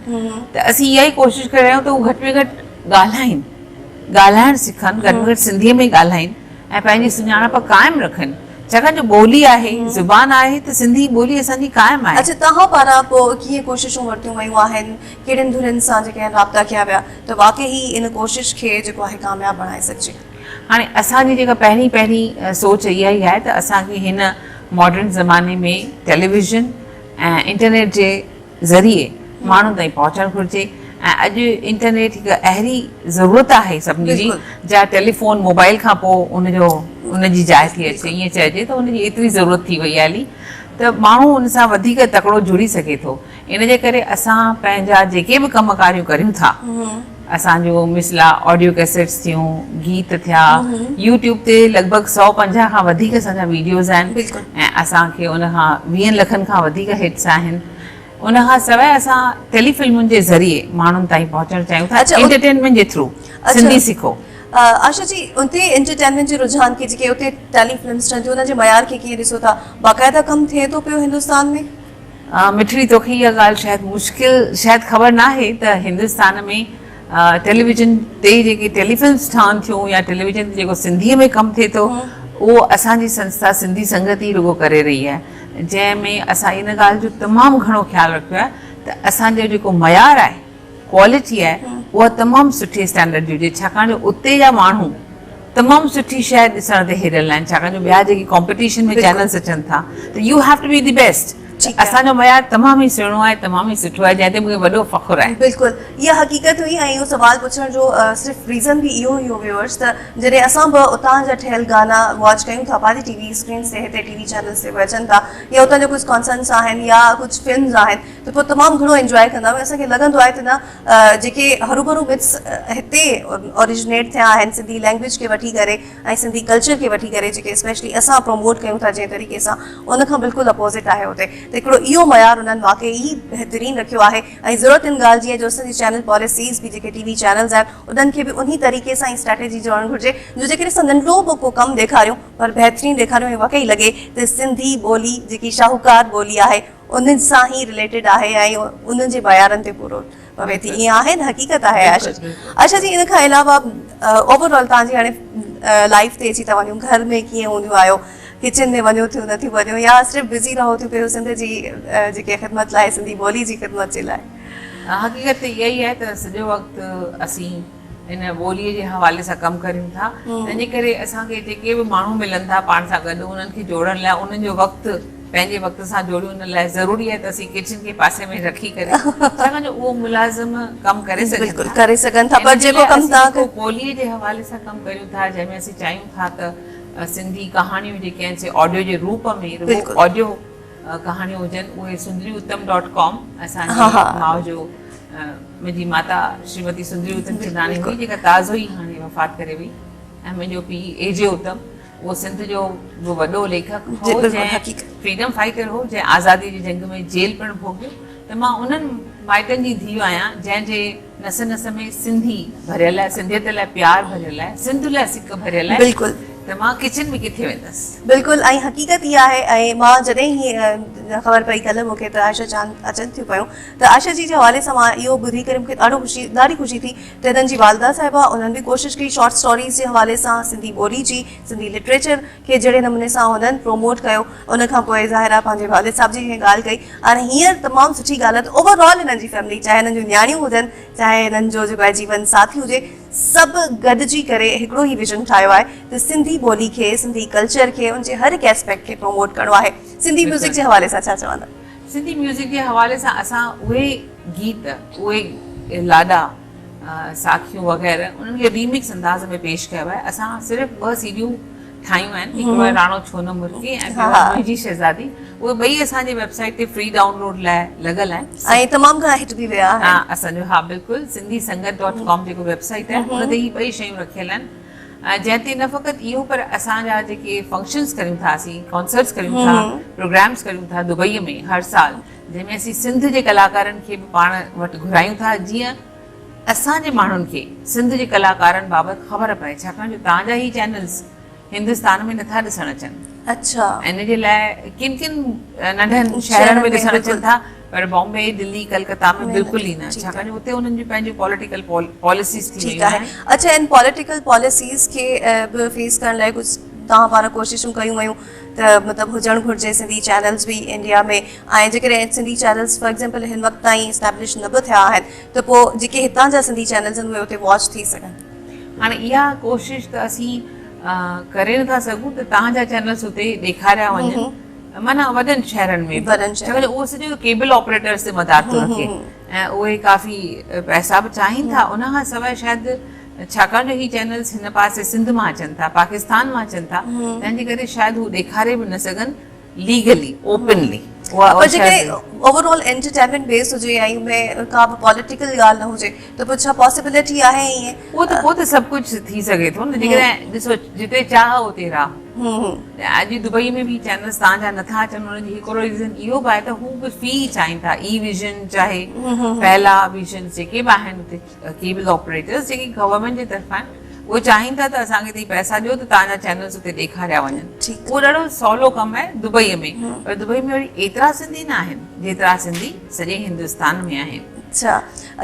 त असीं इहा ई कोशिशि करे रहिया आहियूं त उहे घटि में घटि ॻाल्हाइणु सिखनि, घटि में घटि सिंधीअ में ॻाल्हाइनि ऐं पंहिंजी सुञाणप क़ाइमु रखनि। छाकाणि जो ॿोली आहे, ज़ुबान आहे त सिंधी ॿोली असांजी क़ाइमु आहे। अच्छा, तव्हां पारां पोइ कीअं कोशिशूं वरितियूं वयूं आहिनि, कहिड़ियुनि धुरियुनि सां जेके आहिनि राब्ता कया विया त वाक़ई इन कोशिश खे जेको आहे कामयाबु बणाए सघिजे? हाणे असांजी जेका पहिरीं सोच इहा ई आहे त असांखे हिन मॉडर्न ज़माने में टेलीविज़न ऐं इंटरनेट जे ज़रिए माण्हुनि ताईं पहुचणु घुरिजे। ऐं अॼु इंटरनेट हिकु अहिड़ी ज़रूरत आहे सभिनी जी, जा टेलीफोन मोबाइल खां पोइ उनजी जाइ थी अचे, ईअं चइजे त उनजी एतिरी ज़रूरत थी वई आहे त माण्हू उन सां वधीक तकिड़ो जुड़ी सघे थो। इन जे करे असां पंहिंजा जेके बि कम कारियूं करियूं था, असांजो मिसला ऑडियो कैसेट्स थियूं, गीत थिया, यूट्यूब ते लॻभॻि 150 खां वधीक असांजा वीडियोज़ आहिनि ऐं असांखे उन खां 20 लखनि खां वधीक हिट्स आहिनि। उन खां सवाइ असां टेलीफिल्मुनि जे ज़रिए माण्हुनि ताईं पहुचणु चाहियूं था, एंटरटेनमेंट जे थ्रू। सिंधी सिखो। आशा जी, उते एंटरटेनमेंट जे रुझान खे जेके उते टेलीफिल्म्स ठहनि थियूं, उनजे मयार खे कीअं ॾिसो था? बाक़ाइदा कमु थिए थो पियो हिंदुस्तान में? मिठड़ी, तोखे इहा ॻाल्हि शायदि मुश्किल शायदि ख़बर न आहे त हिंदुस्तान में टेलीविज़न ते जेके टेलीफिल्म्स ठहनि थियूं या टेलीविज़न ते जेको सिंधीअ में कमु थिए थो, उहो असांजी संस्था सिंधी संगत ई रुगो करे रही आहे, जंहिंमें असां इन ॻाल्हि जो तमामु घणो ख़्यालु रखियो आहे त असांजो जेको मयार आहे, क्वालिटी आहे, उहा तमामु सुठे स्टैंडर्ड जी हुजे। छाकाणि जो उते जा माण्हू तमामु सुठी शइ ॾिसण ते हिरियल आहिनि। छाकाणि जो ॿिया जेके कॉम्पिटिशन में चैनल्स अचनि था त you have to be the best. असांजो मयार तमामु ई सुहिणो आहे, तमामु ई सुठो आहे, जंहिं ते मूंखे वॾो फ़ख़ुरु आहे। बिल्कुलु, इहा हक़ीक़त हुई। ऐं इहो सुवाल पुछण जो सिर्फ़ु रीज़न बि इहो ई हो व्यूअर्स, त जॾहिं असां बि उतां जा ठहियल गाना वॉच कयूं था पंहिंजी टीवी स्क्रीन ते, हिते टीवी चैनल्स ते अचनि था, या उतां जा कुझु कॉन्सर्ट्स आहिनि या कुझु फिल्म्स आहिनि, त पोइ तमामु घणो इंजॉय कंदा आहियूं। असांखे लॻंदो आहे त न जेके हरूभरू मिथ्स हिते ओरिजिनेट थिया आहिनि सिंधी लैंग्वेज खे वठी करे ऐं सिंधी कल्चर खे वठी करे, जेके स्पेशली असां प्रमोट कयूं था जंहिं तरीक़े सां, उनखां बिल्कुलु अपोज़िट आहे हुते। त हिकिड़ो इहो मयार उन्हनि वाक़ई बहितरीनु रखियो आहे। ऐं ज़रूरत इन ॻाल्हि जी आहे जो असांजी चैनल पॉलिसीज़ बि जेके टीवी चैनल्स आहिनि उन्हनि खे बि उन तरीक़े सां ई स्ट्रेटेजी जोड़णु घुरिजे, जो जेकॾहिं असां नंढो बि को कमु ॾेखारियूं पर बहितरीनु ॾेखारियूं, ऐं वाक़ई लॻे त सिंधी ॿोली जेकी शाहूकार ॿोली आहे उन्हनि सां ई रिलेटेड आहे ऐं उन्हनि जे मयारनि ते पूरो पवे थी। ईअं आहे न, हक़ीक़त आहे। आशा जी, इन खां अलावा ओवरऑल तव्हांजी हाणे लाइफ ते अची था वञूं, घर में कीअं हूंदियूं आहियो, किचन में वञो थियूं नथियूं वञो, या सिर्फ़ु बिज़ी रहो थियूं पियो सिंध जी जेके ख़िदमत लाइ, सिंधी ॿोली जी ख़िदमत जे लाइ? हक़ीक़त इहा ई आहे त सॼो वक़्तु असीं इन ॿोलीअ जे हवाले सां कमु करियूं था। तंहिंजे करे असांखे जेके बि माण्हू मिलनि था पाण सां गॾु, उन्हनि खे जोड़ण लाइ उन्हनि जो वक़्तु पंहिंजे वक़्त सां जोड़ियूं, उन लाइ ज़रूरी आहे त असीं किचन खे पासे में रखी करे, छाकाणि जो उहो मुलाज़िम कमु करे सघनि था, पर जेको कमु तव्हां ॿोलीअ जे हवाले सां कमु करियूं था, जंहिंमें असीं चाहियूं था त सिंधी कहाणियूं जेके आहिनि से ऑडियो जे रूप में ऑडियो कहाणियूं हुजनि, उहे sundariyuttam.com असांजी माउ जो, मुंहिंजी माता श्रीमती सुंदरी उत्तम चंदानी हुई, जेका ताज़ो ई हाणे वफ़ात करे वई, ऐं मुंहिंजो पीउ एजे उत्तम, उहो सिंध जो वॾो लेखक हो, जंहिं फ्रीडम फाइटर हो, जंहिं आज़ादी जी जंग में जेल पिणु भोॻियो। त मां उन्हनि माइटनि जी धीउ आहियां जंहिंजे नस नस में सिंधी भरियल आहे, सिंधियत लाइ प्यारु भरियल आहे, सिंध लाइ सिक भरियल आहे। बिल्कुलु, त मां किचन में किथे वेंदसि? बिल्कुलु, ऐं हक़ीक़त इहा आहे। ऐं मां जॾहिं ई ख़बर पई कल्ह मूंखे त आयशा चांद अचनि थियूं पियूं, त आयशा जी जे हवाले सां मां इहो ॿुधी करे मूंखे ॾाढी ख़ुशी थी त हिननि जी वालदा साहिबा उन्हनि बि कोशिशि कई शॉर्ट स्टोरीज़ जे हवाले सां सिंधी ॿोली जी, सिंधी लिटरेचर खे जहिड़े नमूने सां हुननि प्रमोट कयो। उनखां पोइ ज़ाहिरा पंहिंजे वालिद साहिब जी ॻाल्हि कई। हाणे हींअर तमामु सुठी ॻाल्हि आहे त ओवरऑल हिननि जी फैमिली, चाहे हिननि जूं न्याणियूं हुजनि, चाहे हिननि जो जेको आहे जीवन साथी हुजे, सभु गॾिजी करे हिकिड़ो ई विजन ठाहियो आहे त सिंधी ॿोली खे, सिंधी कल्चर खे, उनजे हर हिकु एस्पेक्ट खे प्रमोट करिणो आहे। सिंधी म्यूज़िक जे हवाले सां छा चवंदा? सिंधी म्यूज़िक जे हवाले सां असां उहे गीत, उहे लाॾा, साखियूं वग़ैरह उन्हनि खे रीमिक्स अंदाज़ में पेश कयो आहे। असां सिर्फ़ु 2 सीडियूं ठाहियूं आहिनि, हिकिड़ो आहे राणो छो न मुर्गी ऐं मुंहिंजी शहज़ादी। उहे ॿई असांजे वेबसाइट ते फ्री डाउनलोड लाइ लॻल आहिनि ऐं तमामु घणा हिट बि विया आहिनि। असांजो बिल्कुलु सिंधी संगत.com जेको वेबसाइट आहे, उन ते ई ॿई शयूं रखियल आहिनि। जंहिं ते न फ़क़ति इहो पर असांजा जेके फंक्शन्स करियूं था असीं कॉन्सर्ट्स करियूं था प्रोग्राम्स करियूं था दुबईअ में हर साल जंहिंमें असीं सिंध जे कलाकारनि खे बि पाण वटि घुरायूं था जीअं असांजे माण्हुनि खे सिंध जे कलाकारनि बाबति ख़बर पए छाकाणि जो तव्हांजा ई चैनल्स हिंदुस्तान में नथा ॾिसण अचनि अच्छा इन जे लाइ किन किन नंढनि शहरनि में ॾिसण अचनि था पर बॉम्बे दिल्ली कलकत्ता में बिल्कुलु ई न छाकाणि हुते उन्हनि जूं पंहिंजूं पॉलिटिकल पॉलिसीज़ थी ठीकु आहे अच्छा इन पॉलिटिकल पॉलिसीज़ खे बि फेस करण लाइ कुझु तव्हां पारां कोशिशूं कयूं वयूं त मतिलबु हुजणु घुरिजे सिंधी चैनल्स बि इंडिया में ऐं जेकॾहिं सिंधी चैनल्स फॉर एग्ज़ाम्पल हिन वक़्तु ताईं इस्टेब्लिश न बि थिया आहिनि त पोइ जेके हितां जा सिंधी चैनल्स आहिनि उहे हुते वॉच थी सघनि हाणे इहा कोशिशि त असीं करे नथा सघूं त तव्हांजा चैनल्स हुते ॾेखारिया वञनि माना वॾनि शहरनि में छाकाणि उहो सॼो केबल ऑपरेटर्स ते मदार थो रखे ऐं उहे काफ़ी पैसा बि चाहिनि था उन खां सवाइ शायदि छाकाणि जो ही चैनल्स हिन पासे सिंध मां अचनि था पाकिस्तान मां अचनि था तंहिंजे करे शायदि हू ॾेखारे बि न सघनि लीगली ओपनली पर जेकॾहिं ओवरऑल एंटरटेनमेंट बेस हुजे ऐं में का बि पॉलिटिकल ॻाल्हि न हुजे त पोइ छा पॉसिबिलिटी आहे ईअं उहो त सभु कुझु थी सघे थो न जेकॾहिं ॾिसो जिते चाह उते राह अॼु दुबई में बि चैनल्स तव्हांजा नथा अचनि हुननि जी हिकिड़ो रीज़न इहो बि आहे त हू बि फी चाहिनि था ई विजन चाहे पहला विजन जेके बि आहिनि हुते केबल ऑपरेटर्स जेके गवर्नमेंट जे तरफ़ां आहिनि उहे चाहिनि था त असांखे तव्हां पैसा ॾियो त तव्हांजा चैनल्स हुते ॾेखारिया वञनि उहो ॾाढो सवलो कमु आहे दुबईअ में पर दुबई में वरी एतिरा सिंधी न आहिनि जेतिरा सिंधी सॼे हिंदुस्तान में आहिनि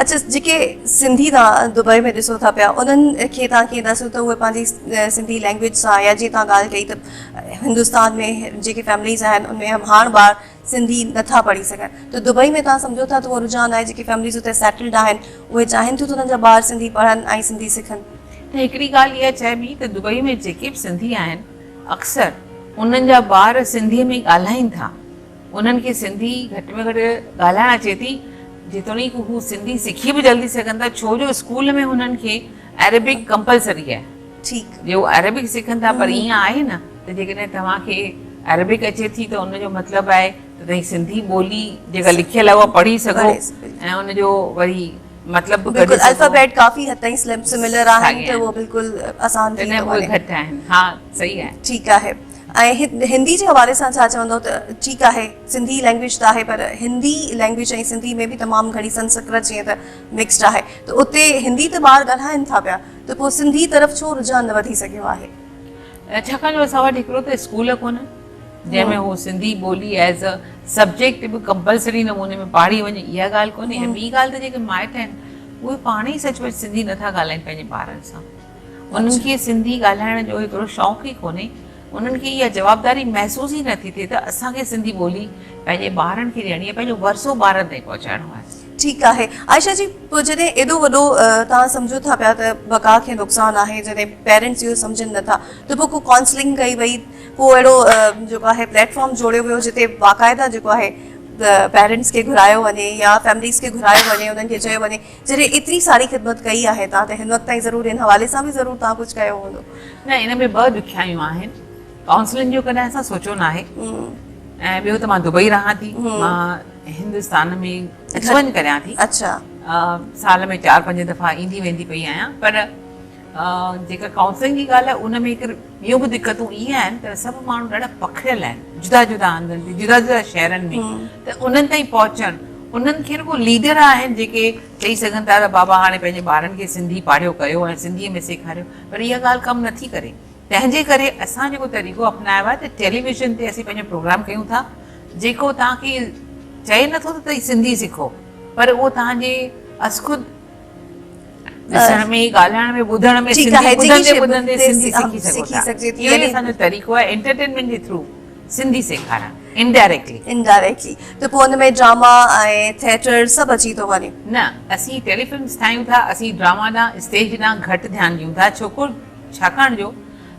अच्छा जेके सिंधी तव्हां दुबई में ॾिसो था पिया उन्हनि खे तव्हां कीअं ॾिसो त उहे पंहिंजी सिंधी लैंग्वेज सां या जीअं तव्हां ॻाल्हि कई त हिंदुस्तान में जेके फैमिलीज़ आहिनि उनमें हाणे ॿार सिंधी नथा पढ़ी सघनि त दुबई में तव्हां सम्झो था त उहो रुझान आहे जेके फैमिलीज़ हुते सेटल्ड आहिनि उहे चाहिनि थियूं त उन्हनि जा ॿार सिंधी पढ़नि ऐं सिंधी सिखनि त हिकिड़ी ॻाल्हि इहा चइबी त दुबई में जेके बि सिंधी आहिनि अक्सर उन्हनि जा ॿार सिंधीअ में ॻाल्हाइनि था उन्हनि खे सिंधी घटि में घटि ॻाल्हाइण अचे थी जेतोणीकि हू सिंधी सिखी बि जल्दी सघनि था छो जो स्कूल में हुननि खे अरेबिक कंपलसरी आहे ठीकु जो अरेबिक सिखनि था पर ईअं आहे न त जेकॾहिं तव्हांखे अरेबिक अचे थी त उनजो मतिलबु आहे त तव्हां सिंधी ॿोली जेका लिखियलु आहे उहा पढ़ी सघो ऐं उनजो वरी मतलब बिल्कुल अल्फाबेट काफी हद ताईं सिमिलर आहिनि त उहो बिल्कुल आसान थी वञे घटि आहिनि हा सही आहे ठीकु आहे ऐं हिंदी जे हवाले सां छा चवंदो त ठीकु आहे सिंधी लैंग्वेज त आहे पर हिंदी लैंग्वेज ऐं सिंधी में बि तमामु घणी संस्कृत जीअं त मिक्सड आहे त उते हिंदी त ॿार ॻाल्हाइनि था पिया त पोइ सिंधी तरफ़ छो रुझान न वधी सघियो आहे छाकाणि जो असां वटि हिकिड़ो त स्कूल कोन जंहिंमें हू सिंधी ॿोली एज़ अ सब्जेक्ट बि कंपलसरी नमूने में पाढ़ी वञे इहा ॻाल्हि कोन्हे ऐं ॿी ॻाल्हि त जेके माइट आहिनि उहे पाण ई सचमुच सिंधी नथा ॻाल्हाइनि पंहिंजे ॿारनि सां उन्हनि खे सिंधी ॻाल्हाइण जो हिकिड़ो शौक़ु ई कोन्हे उन्हनि खे इहा जवाबदारी महसूस ई नथी थिए त असांखे सिंधी ॿोली पंहिंजे ॿारनि खे ॾियणी आहे पंहिंजो वरसो ॿारनि ताईं पहुचाइणो आहे ठीकु आहे आयशा जी पोइ जॾहिं एॾो वॾो तव्हां सम्झो था पिया त बका खे नुक़सानु आहे जॾहिं पेरेंट्स इहो सम्झनि नथा त पोइ को काउंसलिंग कई वई पोइ अहिड़ो जेको आहे प्लेटफॉर्म जोड़ियो वियो जिते बाक़ाइदा जेको आहे पेरेंट्स खे घुरायो वञे या फैमिलीज़ खे घुरायो वञे उन्हनि खे चयो वञे जॾहिं एतिरी सारी ख़िदमत कई आहे तव्हां त हिन वक़्तु ताईं ज़रूरु हिन हवाले सां बि ज़रूरु तव्हां कुझु कयो हूंदो न इन में ॿ ॾुखियायूं आहिनि काउंसलिंग जो कॾहिं असां सोचियो न आहे ऐं ॿियो त मां दुबई रहां थी मां हिंदुस्तान में अच वञ करियां थी अच्छा साल में 4-5 दफ़ा ईंदी वेंदी पई आहियां पर जेका काउंसलिंग जी ॻाल्हि आहे उन में हिकु ॿियूं बि दिक़तूं इहे आहिनि त सभु माण्हू ॾाढा पखिड़ियल आहिनि जुदा जुदा हंधनि ते जुदा जुदा शहरनि में त उन्हनि ताईं पहुचणु उन्हनि खे रुगो लीडर आहिनि जेके चई सघनि था त बाबा हाणे पंहिंजे ॿारनि खे सिंधी पाढ़ियो कयो ऐं सिंधीअ में सेखारियो पर इहा ॻाल्हि कमु नथी करे तंहिंजे करे असां जेको तरीक़ो अपनायो आहे त टेलीविज़न ते असीं पंहिंजो प्रोग्राम कयूं था जेको तव्हांखे चए नथो त तव्हां सिंधी सिखो पर उहो तव्हांजे असखुद ॾिसण में ॻाल्हाइण में ॿुधण में ॿुधंदे सिंधी सिखी सघो था इहो असांजो तरीक़ो आहे एंटरटेनमेंट जे थ्रू सिंधी सेखारणु इनडायरेक्टली त पोइ हुन में ड्रामा ऐं थिएटर सभु अची थो वञे न असीं टेलीफिल्म्स ठाहियूं था असीं ड्रामा ॾांहुं स्टेज ॾांहुं घटि ध्यानु ॾियूं था छाकाणि जो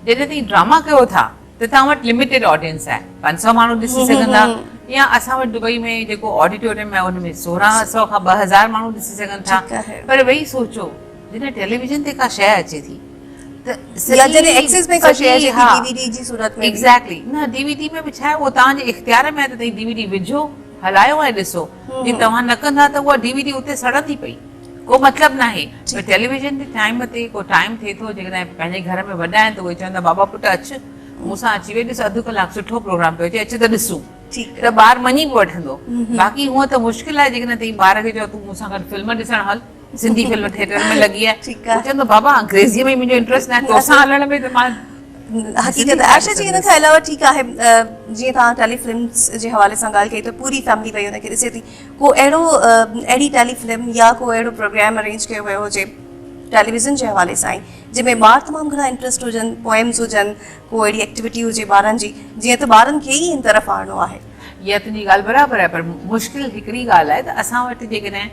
जॾहिं तव्हां ड्रामा कयो था त तव्हां वटि लिमिटेड ऑडियंस आहे 500 माण्हू ॾिसी सघंदा या असां वटि दुबई में जेको ऑडिटोरियम आहे हुन में 1600 खां 2000 माण्हू ॾिसी सघनि था पर वेही सोचो जॾहिं टेलीविज़न ते का शइ अचे थी एग्ज़ैक्टली न डीवीडी में बि छा आहे उहो तव्हांजे इख़्तियार में आहे त तव्हां डीवीडी विझो हलायो ऐं ॾिसो जे तव्हां न कंदा त उहा डीवीडी उते सड़ंदी पई को मतिलबु न आहे। पर टेलीविजन जे टाइम ते को टाइम थिए थो जेकॾहिं पंहिंजे घर में वॾा आहिनि त उहे चवंदा बाबा पुटु अचु मूंसां अची वेही ॾिस अधु कलाकु सुठो प्रोग्राम पियो अचे अचु त ॾिसूं ठीकु त ॿार मञी बि वठंदो। बाक़ी हूअं त मुश्किल आहे जेकॾहिं तव्हां ॿार खे चओ तूं मूंसां गॾु फिल्म ॾिसण हल सिंधी फिल्म थिएटर में लॻी आहे ठीकु आहे। हू चवंदो बाबा अंग्रेज़ीअ में मुंहिंजो इंट्रस्ट न आहे तोसां हलण में त मां हक़ीक़त आशा जी इन खां अलावा ठीकु आहे जीअं तव्हां टेलीफिल्म्स जे हवाले सां ॻाल्हि कई त पूरी फैमिली भई हुनखे ॾिसे थी को अहिड़ी टेलीफिल्म या को अहिड़ो प्रोग्राम अरेंज कयो वियो हुजे टेलीविज़न जे हवाले सां ई जंहिंमें ॿार तमामु घणा इंट्रस्ट हुजनि पोएम्स हुजनि को अहिड़ी एक्टिविटी हुजे ॿारनि जी जीअं त ॿारनि खे ई हिन तरफ़ आणणो आहे। इहा तुंहिंजी ॻाल्हि बराबरि आहे पर मुश्किल हिकिड़ी ॻाल्हि आहे त असां वटि जेकॾहिं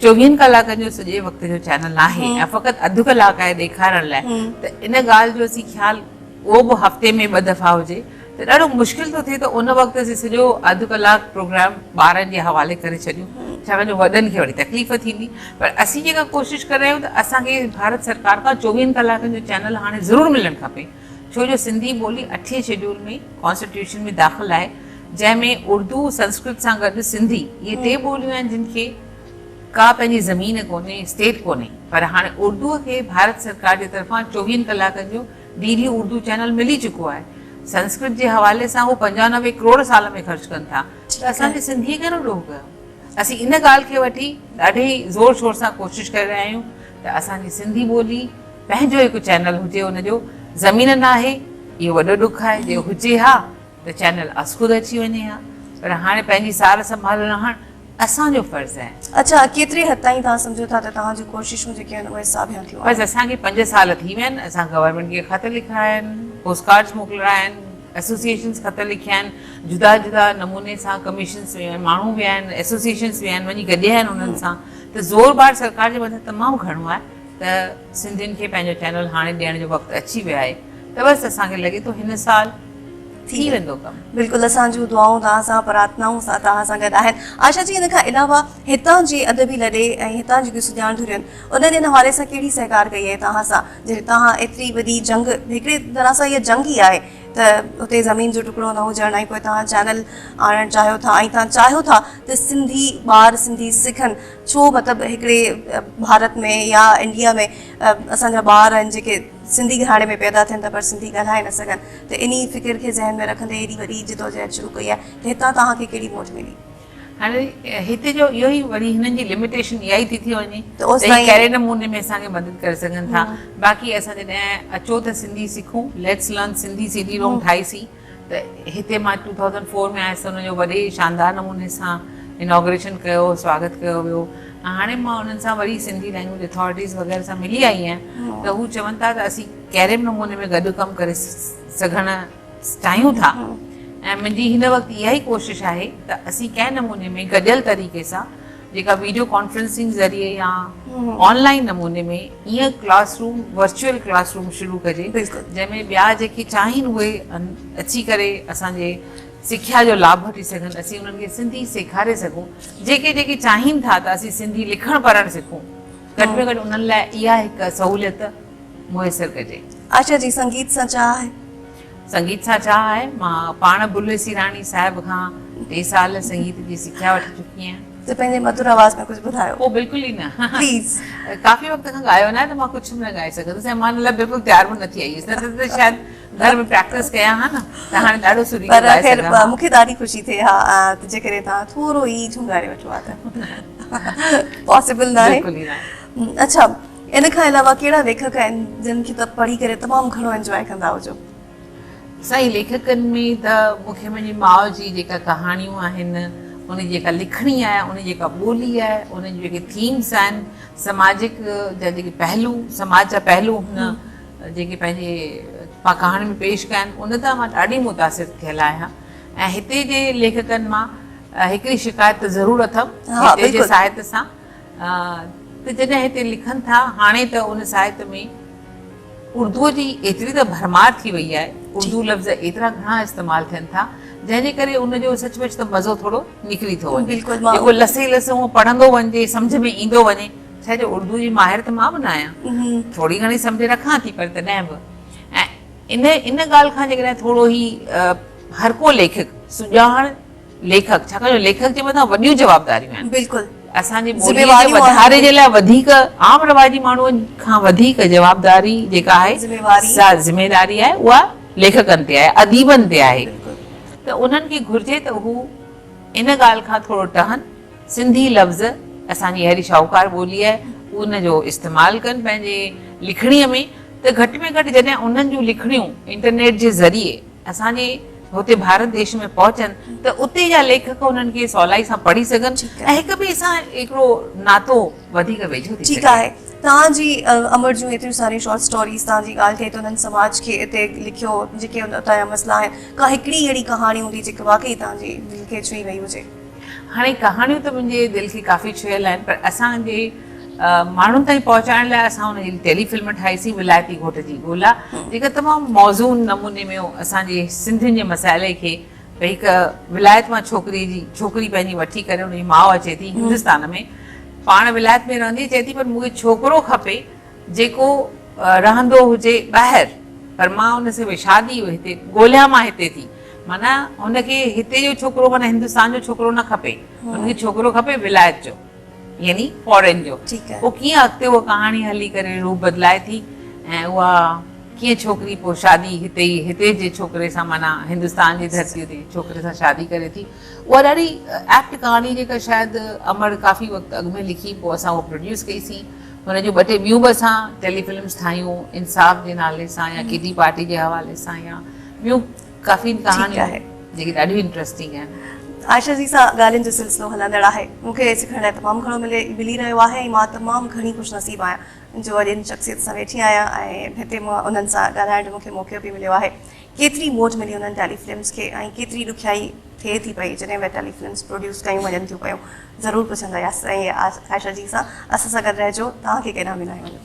24 कलाकनि जो सॼे वक़्त जो चैनल आहे ऐं फ़क़ति अधु कलाक आहे ॾेखारण लाइ त इन ॻाल्हि जो असीं ख़्यालु उहो बि हफ़्ते में 2 दफ़ा हुजे त ॾाढो मुश्किल थो थिए त उन वक़्तु असीं सॼो अधु कलाक प्रोग्राम ॿारनि जे हवाले करे छॾियूं छाकाणि जो वॾनि खे वरी तकलीफ़ थींदी। पर असीं जेका कोशिशि करे रहिया आहियूं त असांखे भारत सरकार खां 24 कलाकनि जो चैनल हाणे ज़रूरु मिलणु खपे छो जो सिंधी ॿोली 8 शेड्यूल में कॉन्स्टिट्यूशन में दाख़िल आहे जंहिंमें उर्दू संस्कृत सां गॾु सिंधी इहे 3 ॿोलियूं आहिनि जिन खे का पंहिंजी ज़मीन कोन्हे स्टेट कोन्हे पर हाणे उर्दूअ खे भारत सरकार जे तरफ़ां 24 कलाकनि जो DD उर्दू चैनल मिली चुको आहे। संस्कृत जे हवाले सां उहो 95 करोड़ साल में ख़र्च कनि था त असांजे सिंधीअ खे न ॾोह कयो। असीं इन ॻाल्हि खे वठी ॾाढी ज़ोर शोर सां कोशिशि करे रहिया आहियूं त असांजी सिंधी ॿोली पंहिंजो हिकु चैनल हुजे हुनजो ज़मीन न आहे इहो वॾो ॾुखु आहे जे हुजे हा त चैनल असख़ुदि अची वञे हा पर हाणे पंहिंजी सार संभाल रहण असांजो फर्ज़ु आहे। अच्छा केतिरे हद ताईं तव्हां सम्झो था त तव्हांजूं कोशिशूं जेके आहिनि उहे साबिया थियूं बसि असांखे 5 साल थी विया आहिनि असां गवर्नमेंट खे ख़त लिखिया आहिनि पोस्टकार्ड्स मोकिलिया आहिनि एसोसिएशन्स ख़त लिखिया आहिनि जुदा जुदा नमूने सां कमीशन्स विया आहिनि माण्हू विया आहिनि एसोसिएशन्स विया आहिनि वञी गॾिया आहिनि उन्हनि सां त ज़ोरबार सरकार जे मथां तमामु घणो आहे त सिंधियुनि खे पंहिंजो चैनल हाणे ॾियण जो वक़्तु अची वियो आहे त बसि असांखे लॻे थो हिन साल थी वेंदो कमु। बिल्कुलु असांजूं दुआऊं तव्हां सां प्रार्थनाऊं सां तव्हां सां गॾु आहिनि। आशा जी इन खां अलावा हितां जे अदबी लॾे ऐं हितां जेके सुञाणंदियूं आहिनि उन्हनि इन हवाले सां कहिड़ी सहकार कई आहे तव्हां सां जे तव्हां एतिरी वॾी जंग हिकिड़े तरह सां इहा जंग ई आहे त उते ज़मीन जो टुकड़ो न हुजण ऐं पोइ तव्हां चैनल आणणु चाहियो था ऐं तव्हां चाहियो था त सिंधी ॿार सिंधी सिखनि छो मतिलबु हिकिड़े भारत में या इंडिया में असांजा ॿार आहिनि जेके सिंधी घराणे में पैदा थियनि था पर सिंधी ॻाल्हाए न सघनि त इन फ़िक्र खे ज़हन में रखंदे एॾी वॾी जिदोजहद शुरू कई आहे त हितां तव्हांखे कहिड़ी मोट मिली? हाणे हिते जो इहो ई वरी हिननि जी लिमिटेशन इहा ई थी वञे त उस त कहिड़े नमूने में असांखे मदद करे सघनि था। बाक़ी असां जॾहिं अचो त सिंधी सिखूं लेट्स लर्न सिंधी CD रोम ठाहीसीं त हिते मां 2004 में आयसि हुनजो वॾे शानदार नमूने सां इनॉग्रेशन कयो स्वागत कयो वियो। हाणे मां उन्हनि सां वरी सिंधी लैंग्वेज अथॉरिटीज़ वग़ैरह सां मिली आई आहियां त हू चवनि था त असीं कहिड़े बि नमूने में गॾु कमु करे सघणु चाहियूं था ऐं मुंहिंजी हिन वक़्तु इहा ई कोशिशि आहे त असीं कंहिं नमूने में गॾियल तरीक़े सां जेका वीडियो कॉन्फ्रेंसिंग ज़रिए या ऑनलाइन नमूने में ईअं क्लासरूम वर्चुअल क्लासरूम शुरू कजे जंहिंमें ॿिया जेके चाहिनि उहे अची करे असांजे सिख्या जो लाभ वठी सघनि असीं उन्हनि खे सिंधी सेखारे सघूं जेके जेके चाहिनि था त असीं सिंधी लिखणु पढ़णु सिखूं घटि में घटि उन्हनि लाइ इहा हिकु सहूलियत मुयसरु कजे। आशा जी संगीत सां छा आहे? संगीत सां छा आहे मां पाण बुल्ले राणी साहिब खां 3 साल संगीत जी सिख्या वठी चुकी आहियां त पंहिंजे मधुर आवाज़ में कुझु ॿुधायो। ओ बिल्कुलु ई न प्लीज़ काफ़ी वक़्त खां ॻायो न आहे त मां कुझु बि न ॻाए सघंदसि ऐं मां हिन लाइ बिल्कुलु तयारु बि न थी आई हुअसि न त शायदि घर में प्रैक्टिस कयां हा न त हाणे ॾाढो सुठी पर ख़ैर मूंखे ॾाढी ख़ुशी थिए हा त जे करे तव्हां थोरो ई झुंगारे वठो आहे त पॉसिबल न आहे। अच्छा इन खां अलावा कहिड़ा लेखक आहिनि जिन खे त पढ़ी करे तमामु घणो एंजॉय कंदा हुजो? साईं लेखकनि में त मूंखे मुंहिंजी माउ जी जेका कहाणियूं आहिनि उन जेका लिखणी आहे उन जेका ॿोली आहे उन जी जेके थीम्स आहिनि समाजिक जा जेके पहलू समाज जा पहलू हुन जेके पंहिंजे कहाणी में पेश कया आहिनि उन तां मां ॾाढी मुतासिर थियल आहियां ऐं हिते जे लेखकनि मां हिकिड़ी शिकायत ज़रूरु अथमि हिते जे साहित्य सां त जॾहिं हिते लिखनि था हाणे त उन साहित्य में उर्दूअ जी एतिरी त भरमार थी वई आहे उर्दू लफ़्ज़ एतिरा घणा इस्तेमालु थियनि था जंहिंजे करे उनजो सचमुच त मज़ो थोरो निकिरी थो वञे जेको लसे लसे उहो पढ़ंदो वञे सम्झ में ईंदो वञे छा जो उर्दू जी माहिर त मां बि न आहियां थोरी घणी सम्झ रखां थी पर तॾहिं बि ऐं इन ॻाल्हि खां जेकॾहिं थोरो ई हर को लेखक सुञाण लेखक छाकाणि जो लेखक जे मथां वॾियूं जवाबदारियूं आहिनि बिल्कुलु असांजे ॿोलीअ जे ज़िमेवारियूं आहिनि। वधारे जे लाइ वधीक आम रवाजी माण्हूअ खां वधीक जवाबदारी जेका आहे ज़िमेदारी आहे उहा लेखकनि ते आहे, अदीबनि ते आहे। त उन्हनि खे घुर्जे त हू इन ॻाल्हि खां थोरो टहनि, सिंधी लफ़्ज़ असांजी अहिड़ी शाहूकार ॿोली आहे उन जो इस्तेमालु कनि पंहिंजे लिखणीअ में। त घटि में घटि जॾहिं उन्हनि जूं लिखणियूं इंटरनेट जे ज़रिए असांजे हुते भारत देश में पहुचनि त उते जा लेखक उन्हनि खे सवलाई सां पढ़ी सघनि ऐं हिक ॿिए सां हिकिड़ो नातो वधीक वेझो थी ठीकु आहे। तव्हांजी अमर जूं एतिरियूं सारियूं शॉर्ट स्टोरीज़ तव्हांजी ॻाल्हि थिए त उन्हनि समाज खे हिते लिखियो जेके उतां जा मसइला आहिनि, का हिकिड़ी अहिड़ी कहाणी हूंदी जेके वाक़ई तव्हांजी दिलि खे छुई वई हुजे? हाणे कहाणियूं त मुंहिंजे दिलि खे काफ़ी छुयल आहिनि, पर असांजे माण्हुनि ताईं पहुचाइण लाइ असां हुनजी टेलीफिल्म ठाहीसीं विलायती घोट जी ॻोल्हा, जेका तमामु मौज़ून नमूने में असांजे सिंधियुनि जे मसाइले खे भई हिकु विलायत मां छोकिरी पंहिंजी वठी करे हुनजी माउ अचे थी हिंदुस्तान में, पाण विलायत में रहंदी चए थी पर मूंखे छोकिरो खपे जेको रहंदो हुजे ॿाहिरि, पर मां हुन सां शादी हिते ॻोल्हियां मां हिते थी, माना हुनखे हिते जो छोकिरो माना हिंदुस्तान जो छोकिरो न खपे, हुनखे छोकिरो खपे विलायत जो यानी फॉरेन जो। पोइ कीअं अॻिते उहा कहाणी हली करे रूप बदिलाए थी ऐं उहा कीअं छोकिरी पोइ शादी हिते जे छोकिरे सां माना हिंदुस्तान जी धरतीअ ते छोकिरे सां शादी करे थी। उहा ॾाढी एक्ट कहाणी जेका शायदि अमर काफ़ी वक़्तु अॻु में लिखी, पोइ असां उहा प्रोड्यूस कईसीं। हुन जूं ॿ टे ॿियूं बि असां टेलीफिल्म्स ठाहियूं, इंसाफ़ जे नाले सां या किटी पार्टी जे हवाले सां, या ॿियूं काफ़ी कहाणियूं जेके ॾाढियूं इंट्रस्टिंग आहिनि। आयशा जी सां ॻाल्हियुनि जो सिलसिलो हलंदड़ आहे। मूंखे सिखण लाइ तमामु घणो मिली रहियो आहे ऐं मां तमामु घणी ख़ुशनसीब आहियां जो अॼु इन शख़्सियत सां वेठी आहियां ऐं हिते मां उन्हनि सां ॻाल्हाइण जो मूंखे मौक़ो बि मिलियो आहे। केतिरी मौज मिली उन्हनि टेलीफिल्म्स खे ऐं केतिरी ॾुखियाई थिए थी पई जॾहिं उहे टेलीफिल्म्स प्रोड्यूस कयूं वञनि थियूं पियूं। ज़रूरु पुछंदासीं ऐं आयशा जी सां। असां सां गॾु रहिजो, तव्हांखे केॾांहुं बि न वञो।